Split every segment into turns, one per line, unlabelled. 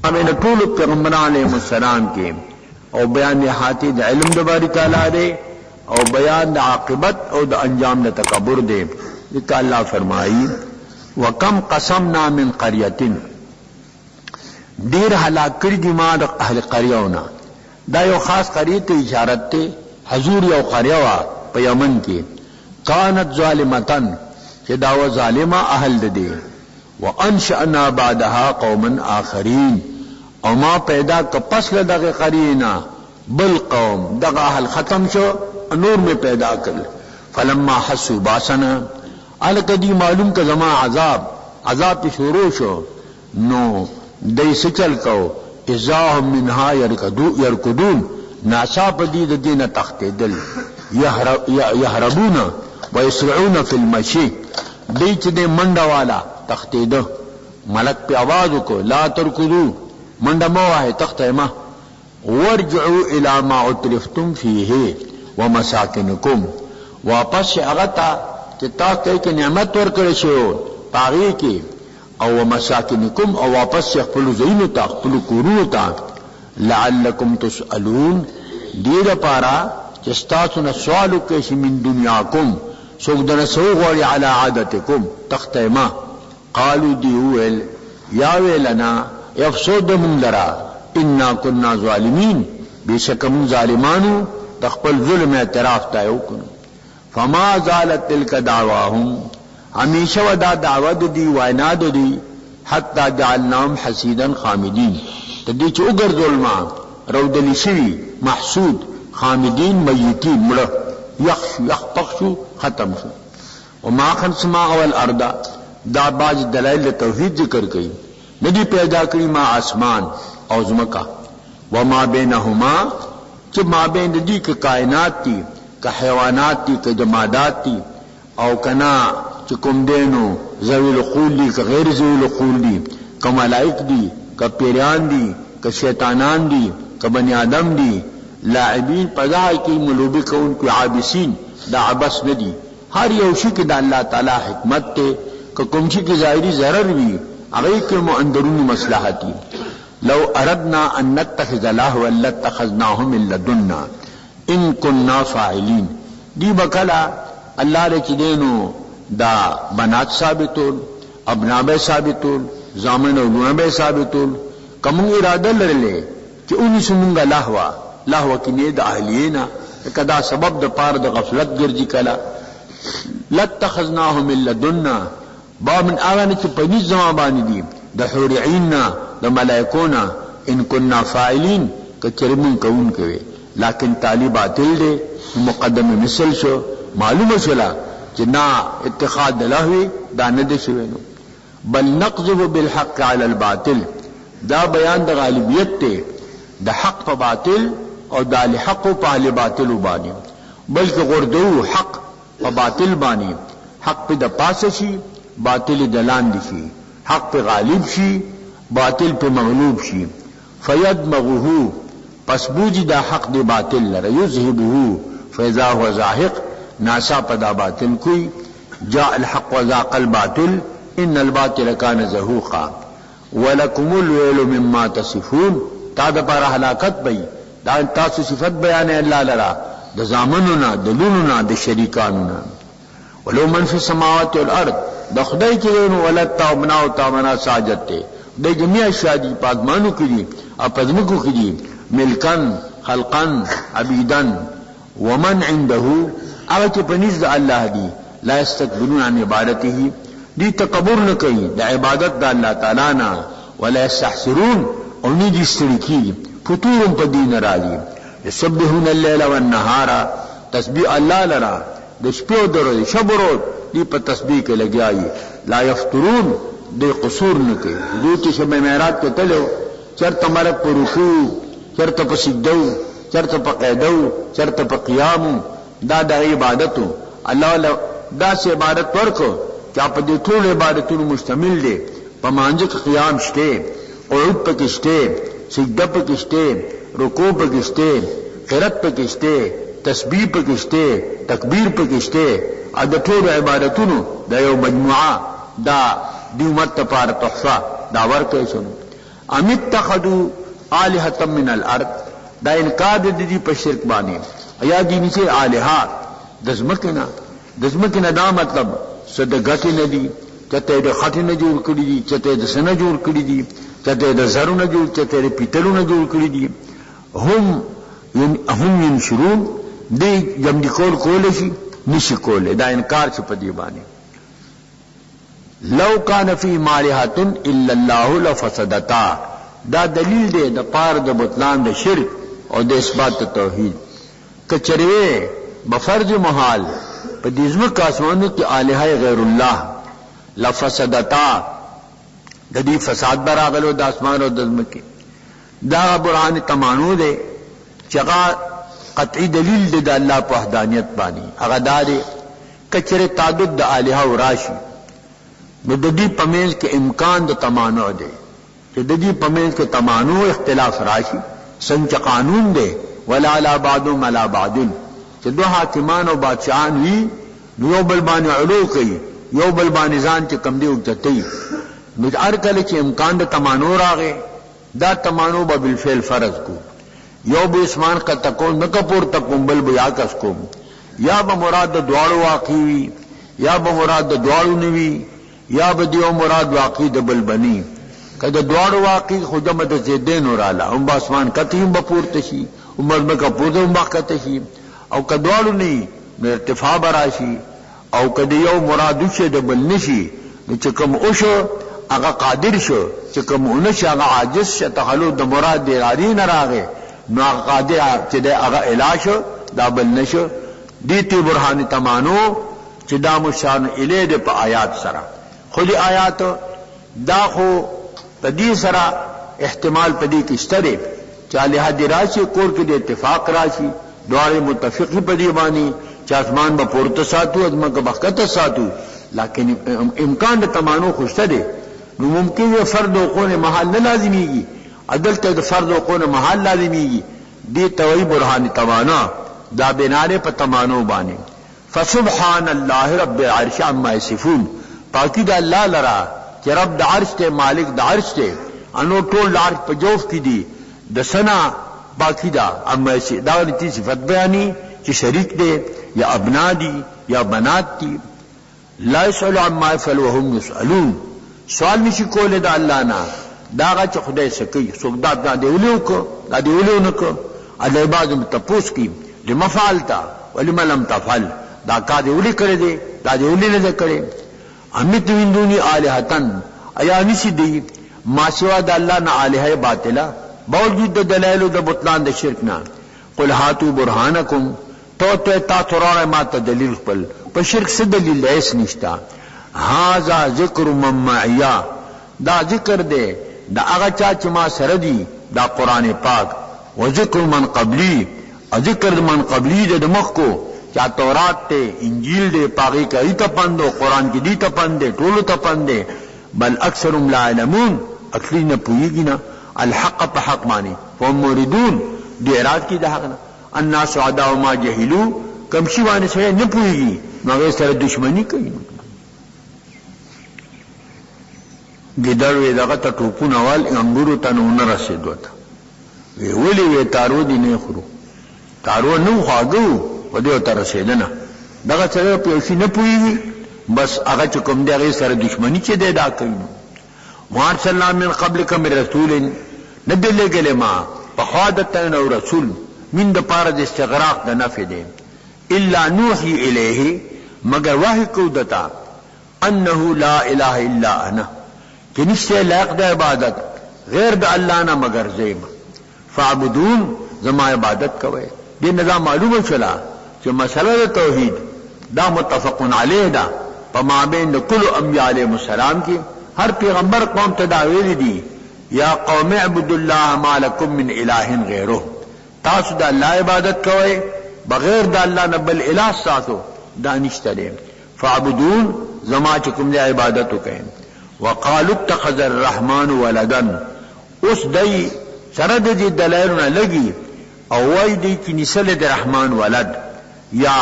امین طول پیغمبران علیہ السلام کے او بیان حاتی دا علم دا باری تعالیٰ دے او بیان دا عاقبت او دا انجام دا تکبر دے. ذکر اللہ فرمائی وکم قسمنا من قریتن دیر ہلاک کری دی ما دا اہل قریونا. دا یو خاص قریت اشارت تے حضور یو قریوا پا یمن کی کانت ظالمتن کہ داو ظالمہ اہل دے وانشأنا بعدها قوما آخرین او ما پیدا کپس لدغ قرینا بل قوم دغ اہل ختم شو نور میں پیدا کر. فلما حسوا باسنا الکدی معلوم کا زما عذاب شروع شو نو دی سچل کو ازاهم منها یرکدون ناسا پدید دین تخت دل یهربون ویسرعون فی المشی دی چ دے منڈا والا تخت دو ملک پہ آواز کو لا ترکدو منڈا موا ہے تخت ما ورجعوا الى ما اترفتم فیہ ومساکنکم واپس اغتا تا کہ نعمت ورکڑ شو پاغی کی او ومساکنکم او واپس خپل زینو تا خپل کورونو تا لعلکم تسألون دیر پارا چستاسو نہ سوالو کیسی من دنیاکم سوک دن سو غوری علی عادتکم تخت ما قالو دیویل یا ویلنا افسود من لرا انا کننا ظالمین بے شک من ظالمانو تخپل ظلم اعتراف تایو کنو. فما زالت تلک دعواہم ہمیشہ ودا دعوت دی وائناد دی حتی جعلناهم حسیدا خامدین تدی چو اگر ظلما رودلی شوی محسود خامدین میتین مڑا یخپخشو ختم شو. وما خلصما اول اردا دا باج دلائل توحید ذکر کئی ندی پیدا کری ما آسمان او زمکا وما بینہما چھ ما بین دی کہ کائنات تی کہ حیوانات تی کہ جمادات تی او کنا چھ کم دینو ذوی العقول دی کہ غیر ذوی العقول دی کہ ملائک دی کہ پیریان دی کہ شیطانان دی کہ بنی آدم دی لاعبین پدا کی ملوبی کون کی عابسین دا عبس ندی ہر یوشی کی دا اللہ تعالی حکمت تے کہ کمشی کی ظاہری ضرر بھی اغیق کے اندرونی مصلحتی. لو اردنا ان نتخذ لہوا لاتخذناہ من لدنا ان کننا فاعلین دی بکلا اللہ رچ دینو دا بنات ثابتول ابناب ثابتول زامن و لونب ثابتول کمون ارادہ لرلے کہ انہی سمونگا لہوا کی نید اہلینا کدا سبب دا پار دا غفلت گرجی کلا لاتخذناہ من لدنا با من آغانی چی پنیز زمان بانی دی دا حور عیننا دا ملائکونا ان کننا فائلین کہ چرمون کون کوئے لیکن تالی باطل دے مقدم مثل شو معلوم شلا چی نا اتخاذ دلہوی دا ندے شوینو. بل نقذف بالحق علی الباطل دا بیان دا غالبیت تے دا حق پا باطل اور دا لحق پا اہل باطل بانی بلکہ غردو حق پا باطل بانی حق پا دا پاس شی باطل دلان دشی حق پہ غالب شی باطل پہ مغلوب شی فیدمغہو پس بوجی دا حق دے باطل لرا یذہبہو فیضا ہوا زاہق ناسا پدا باطل کوئی جاء الحق وزاق الباطل ان الباطل کان زہوقا ولکم الویل مما تصفون تا دا پارا حلاکت بئی دا تاسو صفت بیان اللہ لرا دا زامننا دا لوننا دا شریکاننا. ولو من فی السماوات والارض دا خدای کی دینو ولد تا بناو تا منا ساجت تے دا جميع شادی پادمانو کی دی اپزمکو کی دی ملکن خلقن عبیدن ومن عنده اگر پنیز دا اللہ دی لا استکبرون عن عبادته دی تکبر نکی دا عبادت دا اللہ تعالینا ولا یستحسرون اونی دی استرکی فتورن پا دین راجی یسبحون اللیل والنهارا تسبیح اللہ لرا دا شپیو در شب رود دی پا تسبیح کے لگی آئی لا یفترون دی قصور نکے دو چی شب معراج کے تلو چرت مرک پا رکوع چرت پا سجدو چرت پا قیدو چرت پا قیامو دا عبادتو اللہ دا سے عبادت ورکو کیا پا دی طول عبادتو مشتمل دے پا مانجک قیام شتے قعود پا کشتے سجدہ پا کشتے رکوع پا کشتے قرات پا کشتے تسبیح پا کشتے تکبیر پا کشتے دا طول عبادتونو دا یو مجموعہ دا دی امت پار تحفہ دا ورکے سنو. ام اتخذوا آلهة من الارض دا انکار دی په شرک باندې یا دی نشه آلهات دزمکنا دا مطلب صدقات نه دي چته د خټ نه جوړ کړی دي چته د سنه جوړ کړی دي چته د زرو نه جوړ چته د پیتلو نه جوړ کړی دي هم ينشرون دی جمع کول شي نشي کول دا انکار چې په دی باندې لو کان فی مالحه الا الله لفسدتا دا دلیل دی د پار د بطلان د شرک او د اثبات توحید کچریوه بفرض محال په دې ځمکه اسمانو کې الہه غیر الله لفسدتا د دې فساد براغلو د اسمان او د ځمکه دا برهان تمانو دی چې قطعی دلیل دی د الله په وحدانیت باندې هغه دار کچره تعدد د الہه او راشي نو د دې پمینځ کې امکان د تمانو دی چې د دې پمینځ کې تمانو اختلاف راشي څنګه قانون دی ولا علی بعضهم علی بعض چې دوه حاکمان او بادشاہان وي یو بل باندې علو کوي یو بل باندې ځان چې کم دی وکټي نو هر کله چې امکان د تمانو راغی دا تمانو به بالفعل فرض کو یو به اسمان کا تکون نه کپور تکون بل بیا کس کو یا به مراد د دواړو واقعي وي یا به مراد د دواړو نوي یا به دیو مراد واقعي د بل بني کله دواړو واقعي خو د مد زیدین وراله هم به اسمان کتیم به پورته شي عمر مکه پورته هم کته شي او کدوالو نه ارتفاع براشي او کدی یو مراد شه د بل نشي چې کوم او شو هغه قادر شو چې کوم اونشه هغه عاجز شه تخلو د مراد دی غاری نه راغی نو هغه قادر چې د هغه علاج دا بل نشو دیتی برهان تمانو چې دا مشان الیه د په آیات سره خو دی آیات دا خو پدې سره احتمال پدې کې شته چې الہ دی راشي کور کې د اتفاق راشي دواره متفقی په دی باندې چې اسمان به پورته ساتو ازمکه بخته ساتو لیکن امکان د تمانو خوشته دی نو ممکن یو فرد او قونه محل نه لازمیږي عدل ته د فرد او قونه محل لازمیږي دی توي برهان تمانا دا بناره په تمانو باندې فسبحان الله رب العرش عما يصفون پاکی د الله لرا چې رب د عرش ته مالک د عرش ته انو ټول عرش په جوف کې دی د سنا باقی دا اما دا لتی صفت بیانی چې شریک دی یا ابنا دی یا بنات دی لا يسأل عما يفعل وهم يسألون سوال نشي کوله د الله نه داغه چې خدای سکی سوګدا د دیولیو کو د دیولیو نه کو الله بعض تپوس کی لما فعلتا ولما لم تفعل دا کا دیولی کړی دی دا دیولی نه کړی امیت من دونی الہتن ایا نشي دی ما سوا د الله نه الہ باطله باوجود د دلایل د بطلان د شرک نه قل هاتو برهانکم تو تا ترانه ما ته دلیل خپل په شرک څه دلیل هیڅ نشتا هاذا ذکر من معیا دا ذکر دی دا هغه چا چې ما سره دی دا قران پاک و ذکر من قبلی ذکر من قبلی د مخ کو چا تورات ته انجیل دی پاغي کوي ته پندو قران کې دی ته پندې ټول ته پندې بل اکثرهم لا علمون اکثر نه پوهیږي نه الحق په حق معنی هم موردون دی اعراض کی د حق نه الناس عدا ما جهلوا کم شي باندې سره نه پوهیږي نو سره دشمنی کوي ګډر وی دغه ته ټوپونه وال انګورو ته نه رسیدوت وی ولي وی تارو دی نه خورو تارو نو خواګو ودیو ته رسیدنه دغه سره په شي نه پوهیږي بس هغه کوم دی هغه سره دشمنی چې دی دا کوي وارسلنا من قبلك من رسول ندل کلمه فخادتنا رسول من د پاره د استغراق د نفع دی الا نوحي الیه مگر وحی کو دتا انه لا اله الا انا کہ نشته لایق د عبادت غیر د الله نه مگر زیم فعبدون زما عبادت کوي دې نظام معلومه شلا چې مسله توحید دا متفق علیه دا په مابین د کل انبیاء علیهم السلام کې ہر پیغمبر قوم تداویل دی یا قوم اعبدوا الله ما لكم من اله غیره تاسو د الله عبادت کوئ بغیر د الله نه بل اله تاسو دا نشته دی فعبدون زما چې کوم دی عبادت وکئ وقالوا اتخذ الرحمن ولدا اوس دی سره د دلایلونه لګي او وای دی چې نسل د رحمان ولد یا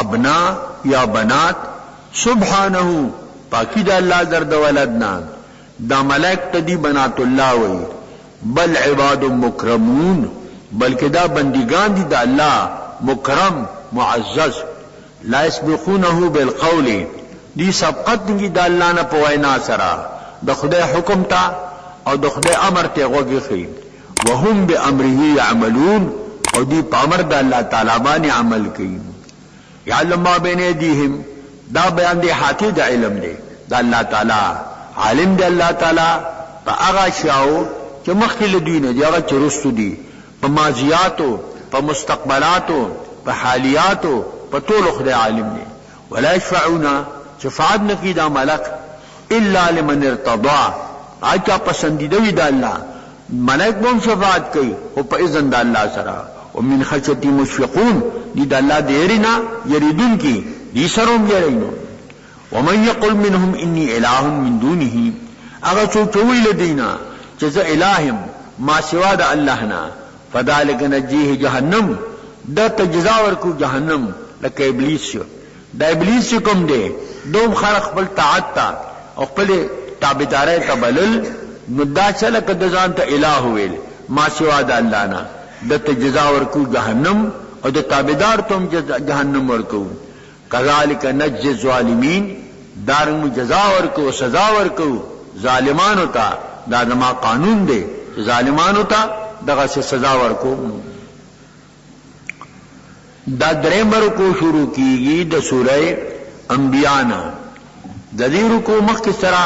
ابنا یا بنات سبحانه پاکی دا اللہ در دا ولدنا دا ملائک تدی بنات اللہ وی بل عباد مکرمون بلکہ دا بندگان دی دا اللہ مکرم معزز لا يسبقونه بالقول دی سبقت دی دا اللہ نا پوائنا سرا دا خدای حکم تا او دا خدای امر تے غوگی خی وهم بامره يعملون او دی پا امر دا اللہ تعالی بانی عمل کی یعلم ما بین ایدیہم دا بیان دی حاتی دا علم دے دا اللہ تعالی عالم دے اللہ تعالی پا اغا شاو چا مخیل دوینے دی اغا چا رستو دی پا ماضیاتو پا مستقبلاتو پا حالیاتو پا طول خدای عالم دے ولا يشفعونا شفاعت نقید ملک الا لمن ارتضا آجا پسندیدوی دا اللہ ملک بهم شفاعت کئی او پا اذن دا اللہ سرا ومن خشتی مشفقون دی دا اللہ دیرنا یریدون کی دی سروم یرینو ومن یقل منهم انی الہ من دونه اگر سوچوی لدینا جز الہم ما سوا دا اللہنا فذالک نجیه جہنم دا تجزاور کو جہنم لکہ ابلیس شو دا ابلیس سے کم دے دوم خرق بل طاعت تا او پل تابدارے تبلل ندا چلک دزان تا الہ ویل ما سوا دا اللہنا دا تجزاور کو جہنم او دا تابدار تم جہنم ورکو کذالک نجز الظالمین دارنگ جزاور کو سزاور کو ظالمانو تا دا زما قانون دے ظالمانو تا دغه سے سزاور کو دا دریم رکو شروع کیگی دا سورہ انبیاءنا دا دی رکو مخ کی سرا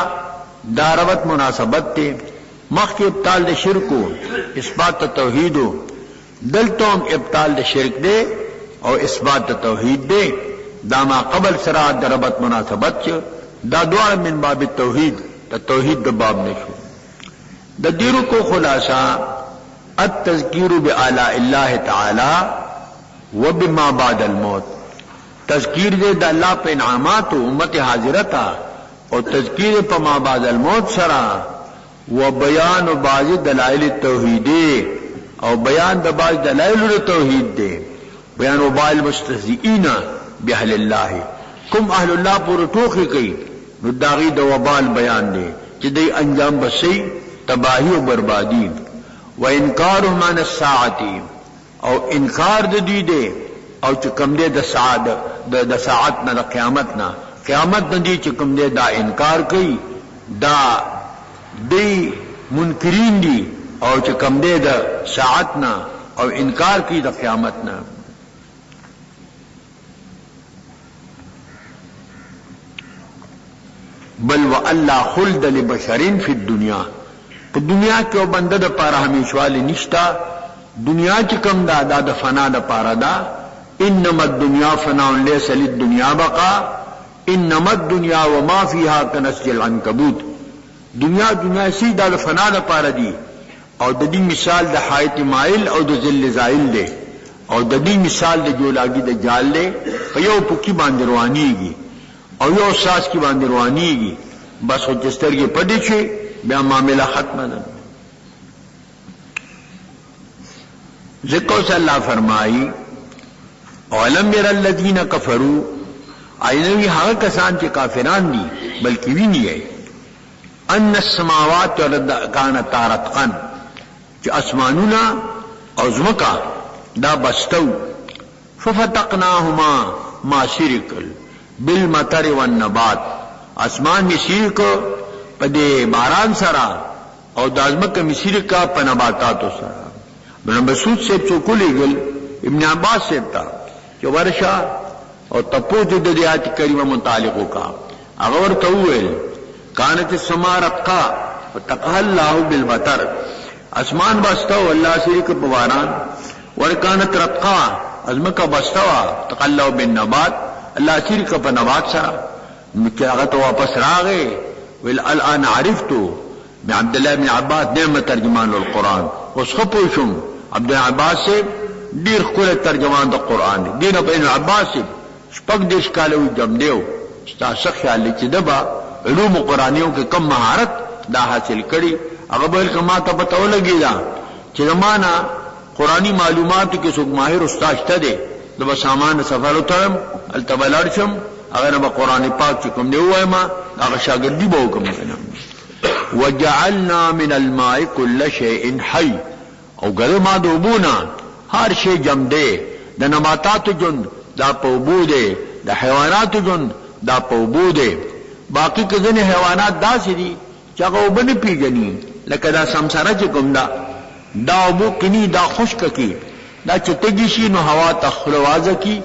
دا ربط مناسبت تے مخ کی ابطال دا شرکو اثبات توحیدو دلتوم ابطال دا شرک دے اور اثبات توحید دے دا ما قبل سرا دا ربط مناسبت چا دا دوار من باب التوحید دا توحید دا باب نشو دا دیرو کو خلاصہ التذکیر بآلاء اللہ تعالی و بما بعد الموت تذکیر دے دا اللہ پہ انعامات امت حاضرتا اور تذکیر پہ ما بعد الموت سرا و بیان بعض دلائل التوحید اور بیان دا بعض دلائل التوحید دے بیان و بعض المستهزئین باہل اللہ کم اہل اللہ پور ٹوخی کئی نداغی دا وبال بیان دے چی دی انجام بسی تباہی و بربادی و انکار من الساعتی او انکار دی دے او چکم دے دا ساعتنا دا قیامتنا قیامت ندی چکم دے دا انکار کئی دا دی منکرین دی او چکم دے دا ساعتنا او انکار کی دا قیامتنا بل و اللہ خلد لبشرین فی الدنیا تو دنیا کے او بندہ دا پارا ہمیشوالی نشتا دنیا چکم دا دا دا فنا دا پارا دا انما الدنیا فنا لیس للدنیا بقا انما الدنیا وما فیہا کنسج العنکبوت دنیا سی دا دا فنا دا پارا دی او دا دی مثال دا حایت مائل او دا ذل زائل دے او دا دی مثال دا جولاگی دا جال دے فیو پکی باندروانی گی او یو ساس کی باندې روانیږي بس خو چسترګې پدې شي بیا معاملہ ختمه ده ذکر سے اللہ فرمائی اولم ير الذين كفروا اینوی هغه کسان چې کافران دي بلکې ویني یې ان السماوات كانتا رتقا چې اسمانونه او زمکا دا بستو ففتقناهما ما شرکل بالمطر والنبات اسمان مسیر کو پدے باران سرا اور دازمک مسیر کا پنباتاتو سرا ابن مسعود سے چوکو لے گل ابن عباس سے تا کہ ورشا اور تپو جد دیات کریمہ متعلقوں کا اغور توویل کانت السما رتقا فتقها اللہ بالمطر اسمان بستو اللہ شریک باران ورکانت رتقا ازمک بستوا تقلو بالنبات اللہ شرک پا نبات سا مکیاغت واپس راغے والآن عرفتو میں عبداللہ بن عباس نعم ترجمان القرآن اس خپوشم عبداللہ عباس سے دیر خکول ترجمان دا قرآن دین اب این عباس سے شپک دیش کالوی جم دیو ستا سخیال لی چی دبا علوم قرآنیوں کے کم مہارت دا حاصل کری اغبال کما تا پتاو لگی دا چی زمانا قرآنی معلومات کے سوک ماہر استاشتا دے دبا سامان سفر اترم التبلارشم اگر با قرآن پاک چکم دے ہوا ہے ما اگر شاگردی با حکم کنم وجعلنا من الماء كل شيء حي او ګره ما د اوبونا هر شی جمع دی د نباتاتو جون دا په اوبو دی د حیواناتو جون دا په اوبو دی باقی که ځینې حیوانات داسې دي چې هغه اوبه نه پیژني لکه دا سمسره چې کوم دا اوبو کني دا خشک کی دا چې تږي شي نو هوا تخلوازه کی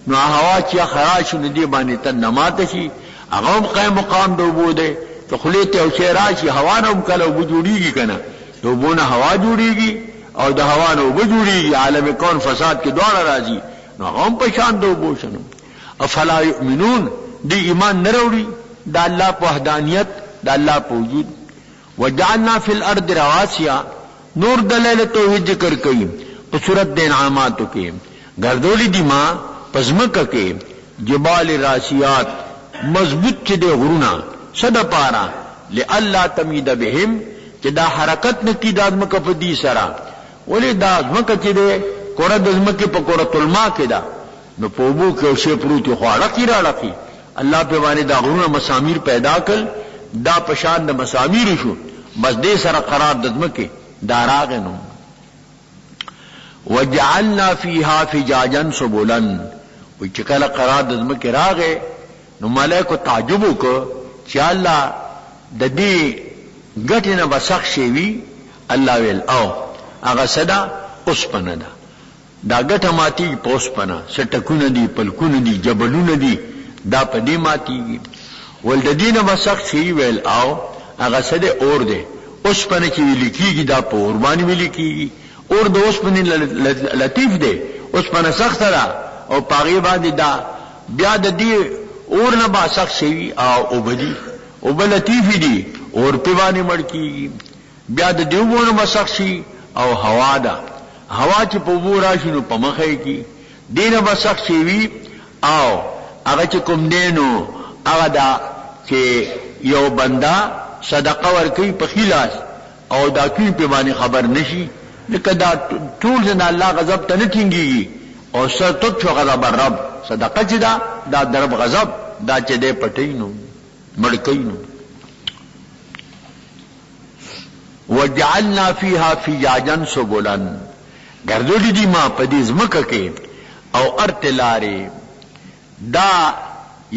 نو هوا چې خراش نه دی باندې تن نماته شي هغه هم قائم مقام د اوبو دی ته خلیته او شی راشي هوا نه هم کله اوبه جوړیږي کنه د اوبو نه هوا جوړیږي او د هوا نه اوبه جوړیږي عالم کون فساد کې دواړه راځي نو هغه هم په شان د اوبو شنو افلا یؤمنون دی ایمان نه وروړي د الله په وحدانیت د الله په وجود وجعلنا فی الارض رواسیا نور دلیل توحید ذکر کړي په صورت د انعاماتو کې ګرځولې دي ما پزمکه کې جبال راسیات مضبوط چې د غرونه صد پارا لالا تمید بهم چې دا حرکت نه کی د ازمکه په دې سره ولې دا ازمکه چې ده کوره د ازمکه په کوره الماء کې ده نو په وبو کې شی پروت خو اړه راړه الله په باندې دا غرونه مسامیر پیدا کړ دا پشان د مسامیر شو بس دې سره قرار د ازمکه داراغ نو وجعلنا فيها فجاجا سبلا وی چې کله قرار د ازمکه راغې نو ملائکه تعجب وکړه چې الله د دې ګټنه بسخ شي وی الله ویل او هغه صدا اوس پنه دا ګټه ماتي پوس پنه سټکونه دي پلکونه دي جبلونه دي دا په دې ماتي ول د دینه بسخ شي ویل او هغه صدا اور دی اوس پنه چې لیکيږي دا په قرباني ویل کیږي اور د اوس پنه لطیف دی اوس پنه سخت را او پاغي باندې دا بیا د دې اور نه باسخ شي او وبدي او بل لطیف دي اور په باندې مړ کیږي بیا د دیوونه مسخ شي او هوا ده هوا چې په وو راشي نو په مخه کی دینه مسخ شي وی او هغه چې کوم دینو هغه دا چې یو بندا صدقه ورکوي په خلاص او دا کوي په باندې خبر نشي لکه دا ټول نه الله غضب ته نه ټینګي او سر تو غضب رب صدقه چې دا درب غضب دا چې دې پټینو مړکینو وجعلنا فيها فجاجا سبلا ګرځولې دي ما په دې ځمکه کې او ارتلاري دا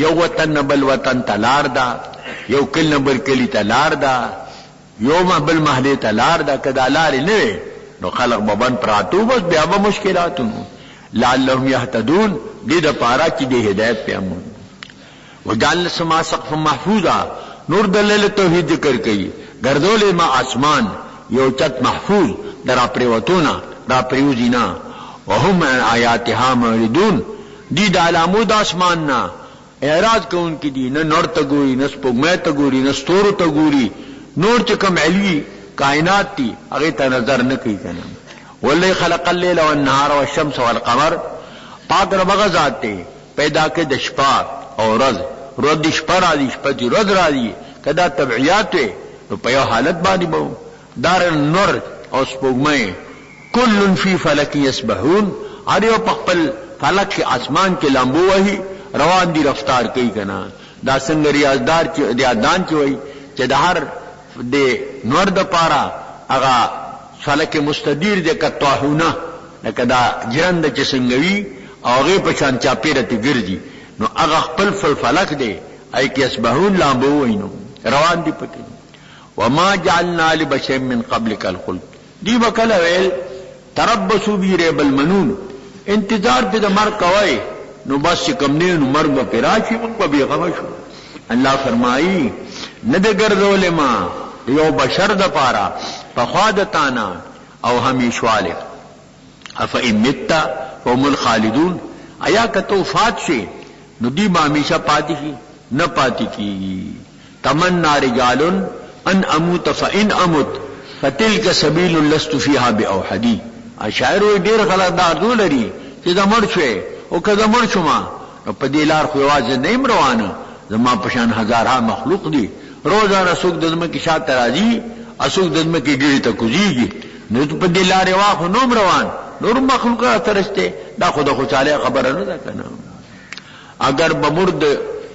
یو وطن بل وطن تلار دا یو کل بل کلی تلار دا یو بل محله تلار دا کدا لار نه نو خلق ببن پراتو بس بیا به مشکلاتو لعلهم يهتدون دې د پارا چې د هدایت پیغام وجعلنا السماء سقفا محفوظا نور دلیل توحید ذکر کړي ګرځولې ما اسمان یو چت محفوظ درا پریوتونا را پریوزینا وهم عن آیاتها معرضون دی د علامو د اسمان نا اعراض کوونکې دي نه نور ته ګوري نه سپوږمۍ ته ګوري نه ستورو ته ګوري نور چې کوم علوي کائنات دي هغه ته نظر نه کوي کنه والله خلق الليل والنهار والشمس والقمر پاک رب غزاد ته پیدا کړ د شپه او ورځ د شپه را دي شپه د ورځ را دي کدا تبعیات نو په یو حالت باندې بو دار نور او سپوږمۍ کل فی فلک یسبحون هر یو په خپل فلک اسمان کې لامبو وهي روان دي رفتار کوي کنه دا څنګه ریاضدار چې ریاضدان چې وای چې د هر د نور د پارا هغه فلک مستدیر د کتاهونه لکه دا جرند چې څنګه وي هغه په شان چا پیرته ګرځي نو هغه خپل فلک دی ای کې اسبحون لامبو وینو روان دي پکې وما جعلنا لبشر من قبلك الخلد دی وکله ویل تربصوا بی ریب المنون انتظار په د مرګ کوي نو بس کم نه نو مرګ په راشي موږ په بیغمه شو الله فرمایي نه د ګرځولې ما یو بشر د پاره په خادتانا او همیشواله اف امت هم الخالدون ایا کتو فات شي نو دی ما همیشه پاتې شي نه پاتې کی تمنا رجال ان اموت فان امت فتلك سبيل لست فيها باوحدي اشاعر ډیر خلک دا ارزو لري چې دا مړ شي او کله مړ شوما په دې لار خو واځ نه روانه زما پشان هزارها مخلوق دي روزانه سوق دزمه کې شاته راځي اسوق دزمه کې ګیری ته کوزيږي نو په دې لارې واخو نوم روان نور مخلوقات ترسته دا خود خوشاله خبره نه ده کنه اگر بمرد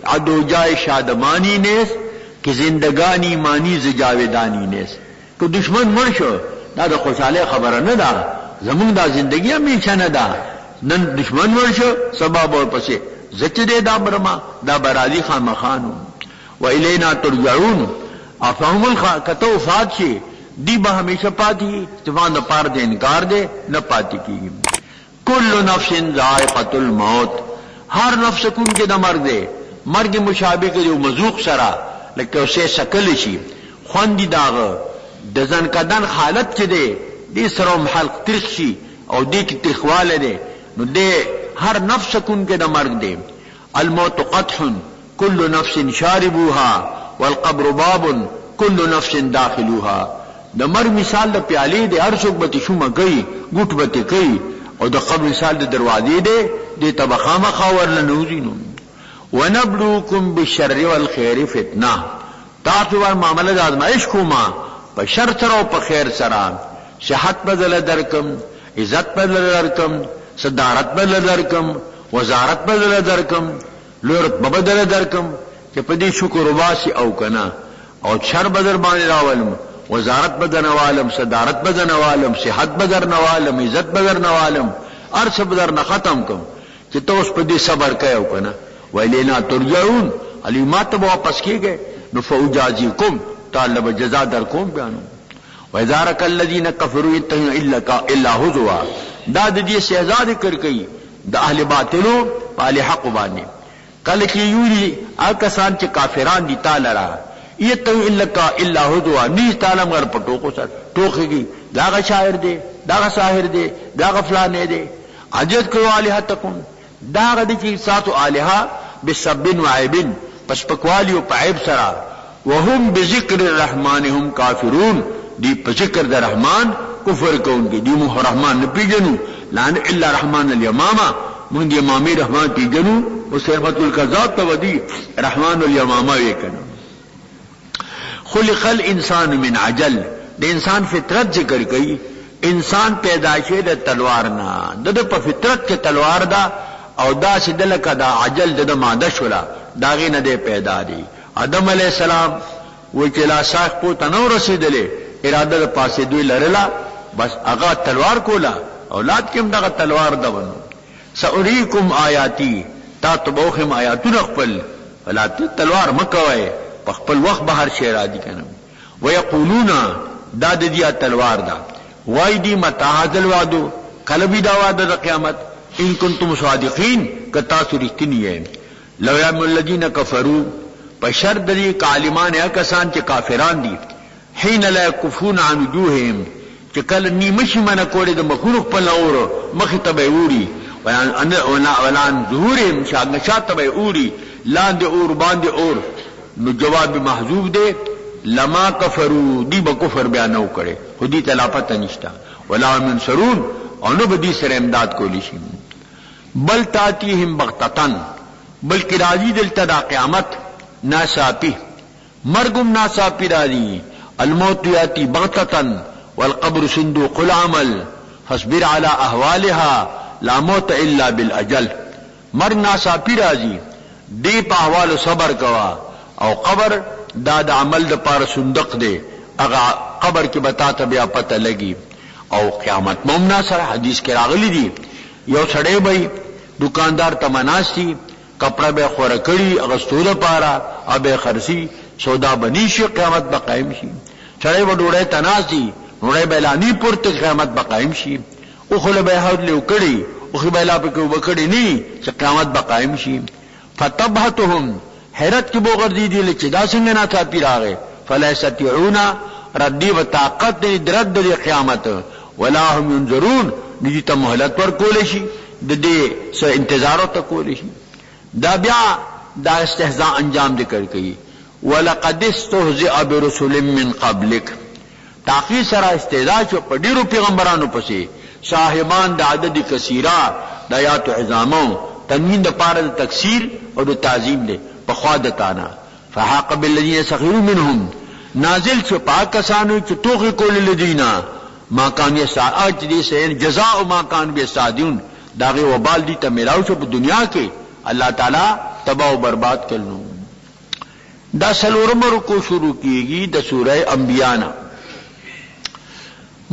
عدو جای شادمانی نیست کہ زندگانی مانی ز جاویدانی نیس کہ دشمن مړ شو دا د خوشاله خبره نه ده زمونږ دا زندگی همیشه نه ده نن دشمن مړ شو سبب اور پسې زچ دې دا برما دا برادی خامخانو و الینا ترجعون افهم کتو فات شي دی به همیشه پاتی استفان د پار د انکار دے نہ پاتی کی کل نفس ذائقۃ الموت ہر نفس کن کے د مرگ دے مرگ مشابه کے جو مذوق سرا لکه اسے شکل شي خوندی داغ د ځن کدن حالت کې دی دې سره حلق ترخ شي او دې کې تخواله دی نو دې هر نفس کن کے د مرگ دے الموت قدح كل نفس شاربوها والقبر باب كل نفس داخلوها د مرگ مثال د پیالې د هر څوک به شومه کوي ګوټ به کوي او د قبر مثال د دروازې دی د طبخامه خاور لنوزینو ونبلوکم بالشر والخير فتنه تاسو ور معاملې د ازمایش کوما په شر سره او په خیر سره صحت بدل درکم عزت بدل درکم صدارت بدل درکم وزارت بدل درکم لور بدل درکم چې په دې شکر واسي او کنا او شر بدل باندې راولم وزارت بدن عالم صدارت بدن عالم صحت بدن عالم عزت بدن عالم ارس بدن ختم کم چې توس په دې صبر کایو کنه ویلینا ترجعون علی ما ته واپس کیږي نو فوجازیکم طالب جزاء در کوم بیانو وذارک الذین کفروا انتهوا الا هزوا دا د دې سزا ذکر کوي د اهل باطلو په حق باندې کله کې یوري اکسان چې کافران دي تعالی را الا هدوا نیز تعالی مگر پټوکو سره ټوخيږي داغه شاعر دی داغه ساحر دی داغه فلانه دی عجز کړو الہتکم داغه دي چې ساتو الہ بسبن وعيب پس پکوالی او عیب سره وهم بذکر الرحمن هم کافرون دی په ذکر د رحمان کفر کوونکی دی مو رحمان نه پیژنو لان الا رحمان الیمامه مونږ دی امامي رحمان پیژنو او صرفت الکذاب ته ودی رحمان الیمامه وکنه خلق الانسان من عجل د انسان فطرت ذکر کئی انسان پیدائشه د تلوار نه د په فطرت کې تلوار دا او دا چې دلکه دا عجل د ماده شولا داغه نه دی پیدا دی آدم علیہ السلام و چې لا ساخ په تنو رسیدلې اراده د پاسې دوی لرلا بس هغه تلوار کولا اولاد کې هم دغه تلوار دا ونه ساریکم آیاتی تا تبوخم آیاتنا خپل ولا تلوار مکوي خپل وخت بهر شي را دي کنه ويقولون دا د دې تلوار دا وای دی متعادل وعدو کلبی دا وعده د قیامت ان کنتم صادقین کتا سرشتنی لو یعلم الذین کفروا بشر دلی کالمان کسان چې کافران دي حين لا يكفون عن وجوههم چې کله نیمشي من کوړي د مخلوق په لور مخ ته به ووري ولان ظهورهم شاته به ووري لاندې اور باندې اور نو جواب محذوف دے لما کفرو دی با کفر بیانو کرے خودی تلاپت نشتا ولا منصرون اونو بدی سر امداد کو لیشی بل تاتیہم بغتتن بلکہ راضی دلتا دا قیامت ناساپی مرگم ناساپی راضی الموت یاتی بغتتن والقبر صندوق العمل فاصبر على احوالها لا موت الا بالاجل مرگ ناساپی راضی دی پا احوال صبر کوا او قبر دا د عمل د پار صندوق دی هغه قبر کې بتا ته بیا پته لګي او قیامت مومنا سره حدیث کې راغلی دی یو سړی به دکاندار تمناسي کپڑا به خور کړي اغستو لپاره ابه خرسي سودا بنی شي قیامت به قائم شي سړی به ډوړې تناسي ډوړې بلانی پورته قیامت به قائم شي او خل به حد له کړي او خو بلا په کو وکړي ني چې قیامت به قائم شي فتبهتهم حیرت کی بوغردی دی لچه دا سنگه نا تا پی راغے فلا ستعونا ردی و طاقت دی درد دی قیامت ولا هم ينظرون نجی تا محلت پر کولشی دی سا انتظارو تا کولشی دا بیا دا استحضاء انجام ذکر کئی ولقد استهزئ برسل من قبلک تاقی سرا استهزاء چو پڑیرو پیغمبرانو پسی صاحبان دا عدد کثیرہ دا یاتو عظامو تنوین دا پارد تکثیر اور دا تعظیم دے بخوادتانا فحاق بالذین سخروا منهم نازل چو پاک کسانو چو توخی کول لدینا ما کان یساعد دی سین جزاء ما کان بیسادیون داغی وبال دیتا ملاو چو دنیا کے اللہ تعالی تباہ و برباد کرنو دا سلورم رکو شروع کیگی دا سورہ انبیاء نا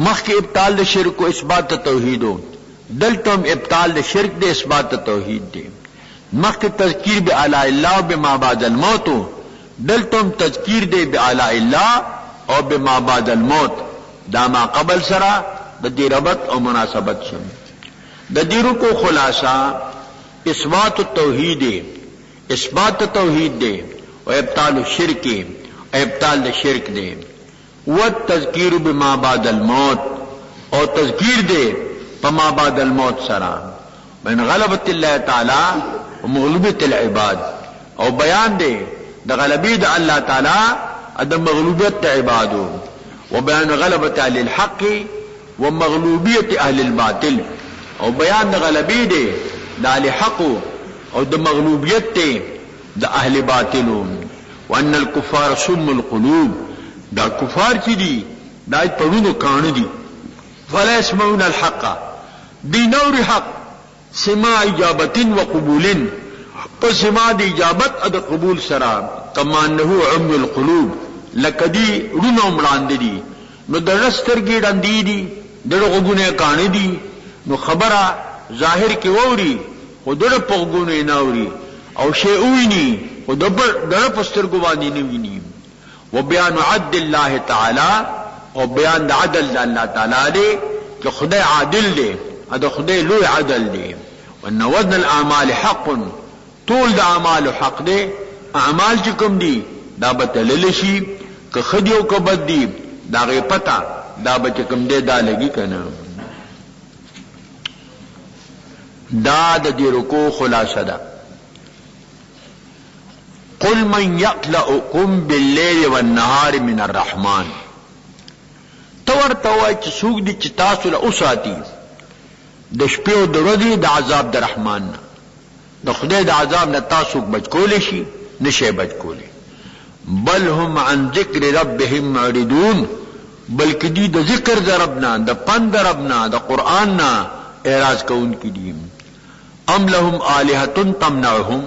مخ کے ابطال دا شرک و اثبات توحیدو دلتم ابطال دا شرک دے اثبات توحید دے مخ کے تذکیر بے اعلی اللہ بے ما بعد الموت دلتم تذکیر دے بے اعلی اللہ اور بے ما بعد الموت دا ما قبل سرا دا دی ربط اور مناسبت شم دا دی رکو خلاصہ اثبات توحید دے اثبات توحید دے و ابطال الشرک ابطال شرک دے والتذکیر بما بعد الموت اور تذکیر دے بما بعد الموت سرا من غلبت اللہ تعالی و مغلوبت العباد اور بیان دے دا غلبی دا اللہ تعالی ادم مغلوبیت عبادو و بیان غلبت اہل الحق و مغلوبیت اہل الباطل اور بیان دا غلبی دے دا اہل حق اور دا مغلوبیت دے دا اہل باطلون وان الکفار سم القلوب دا کفار چی دی دا پرونو کان دی فلا يسمعون الحق دی نور حق سماع اجابت و قبول پر سماع دی اجابت اد قبول سرا کما انه عم القلوب لکدی رونو مړاند دی نو درستر گیډان دی دغه غونه کان دی نو خبره ظاهر کی ووري او دغه پغونه ناوري او شی ویني او دغه پستر ګوانی نه ویني و بیان عدل الله تعالی او بیان عدل الله تعالی دی کہ خدای عادل دی ادا خدای لوی عدل دی وان وزن الاعمال حق طول د اعمال حق دی اعمال چې کوم دی دا بتلل شي که خدیو کو بد دی دا غی پتا دا بچ کوم دی دا لګی کنه دا د دې رکوع خلاصه ده قل من يقلؤكم بالليل والنهار من الرحمن تور توای چې سوق دي چې تاسو له اوساتی د شپې او د ورځې د عذاب د رحمان د خدای د عذاب نه تاسو بچ کول شي نشي بچ کول بل هم عن ذکر ربهم معرضون بلکې دي د ذکر د ربنا د پند ربنا د قران نه اعراض کوونکي دي ام لهم الہۃ تمنعهم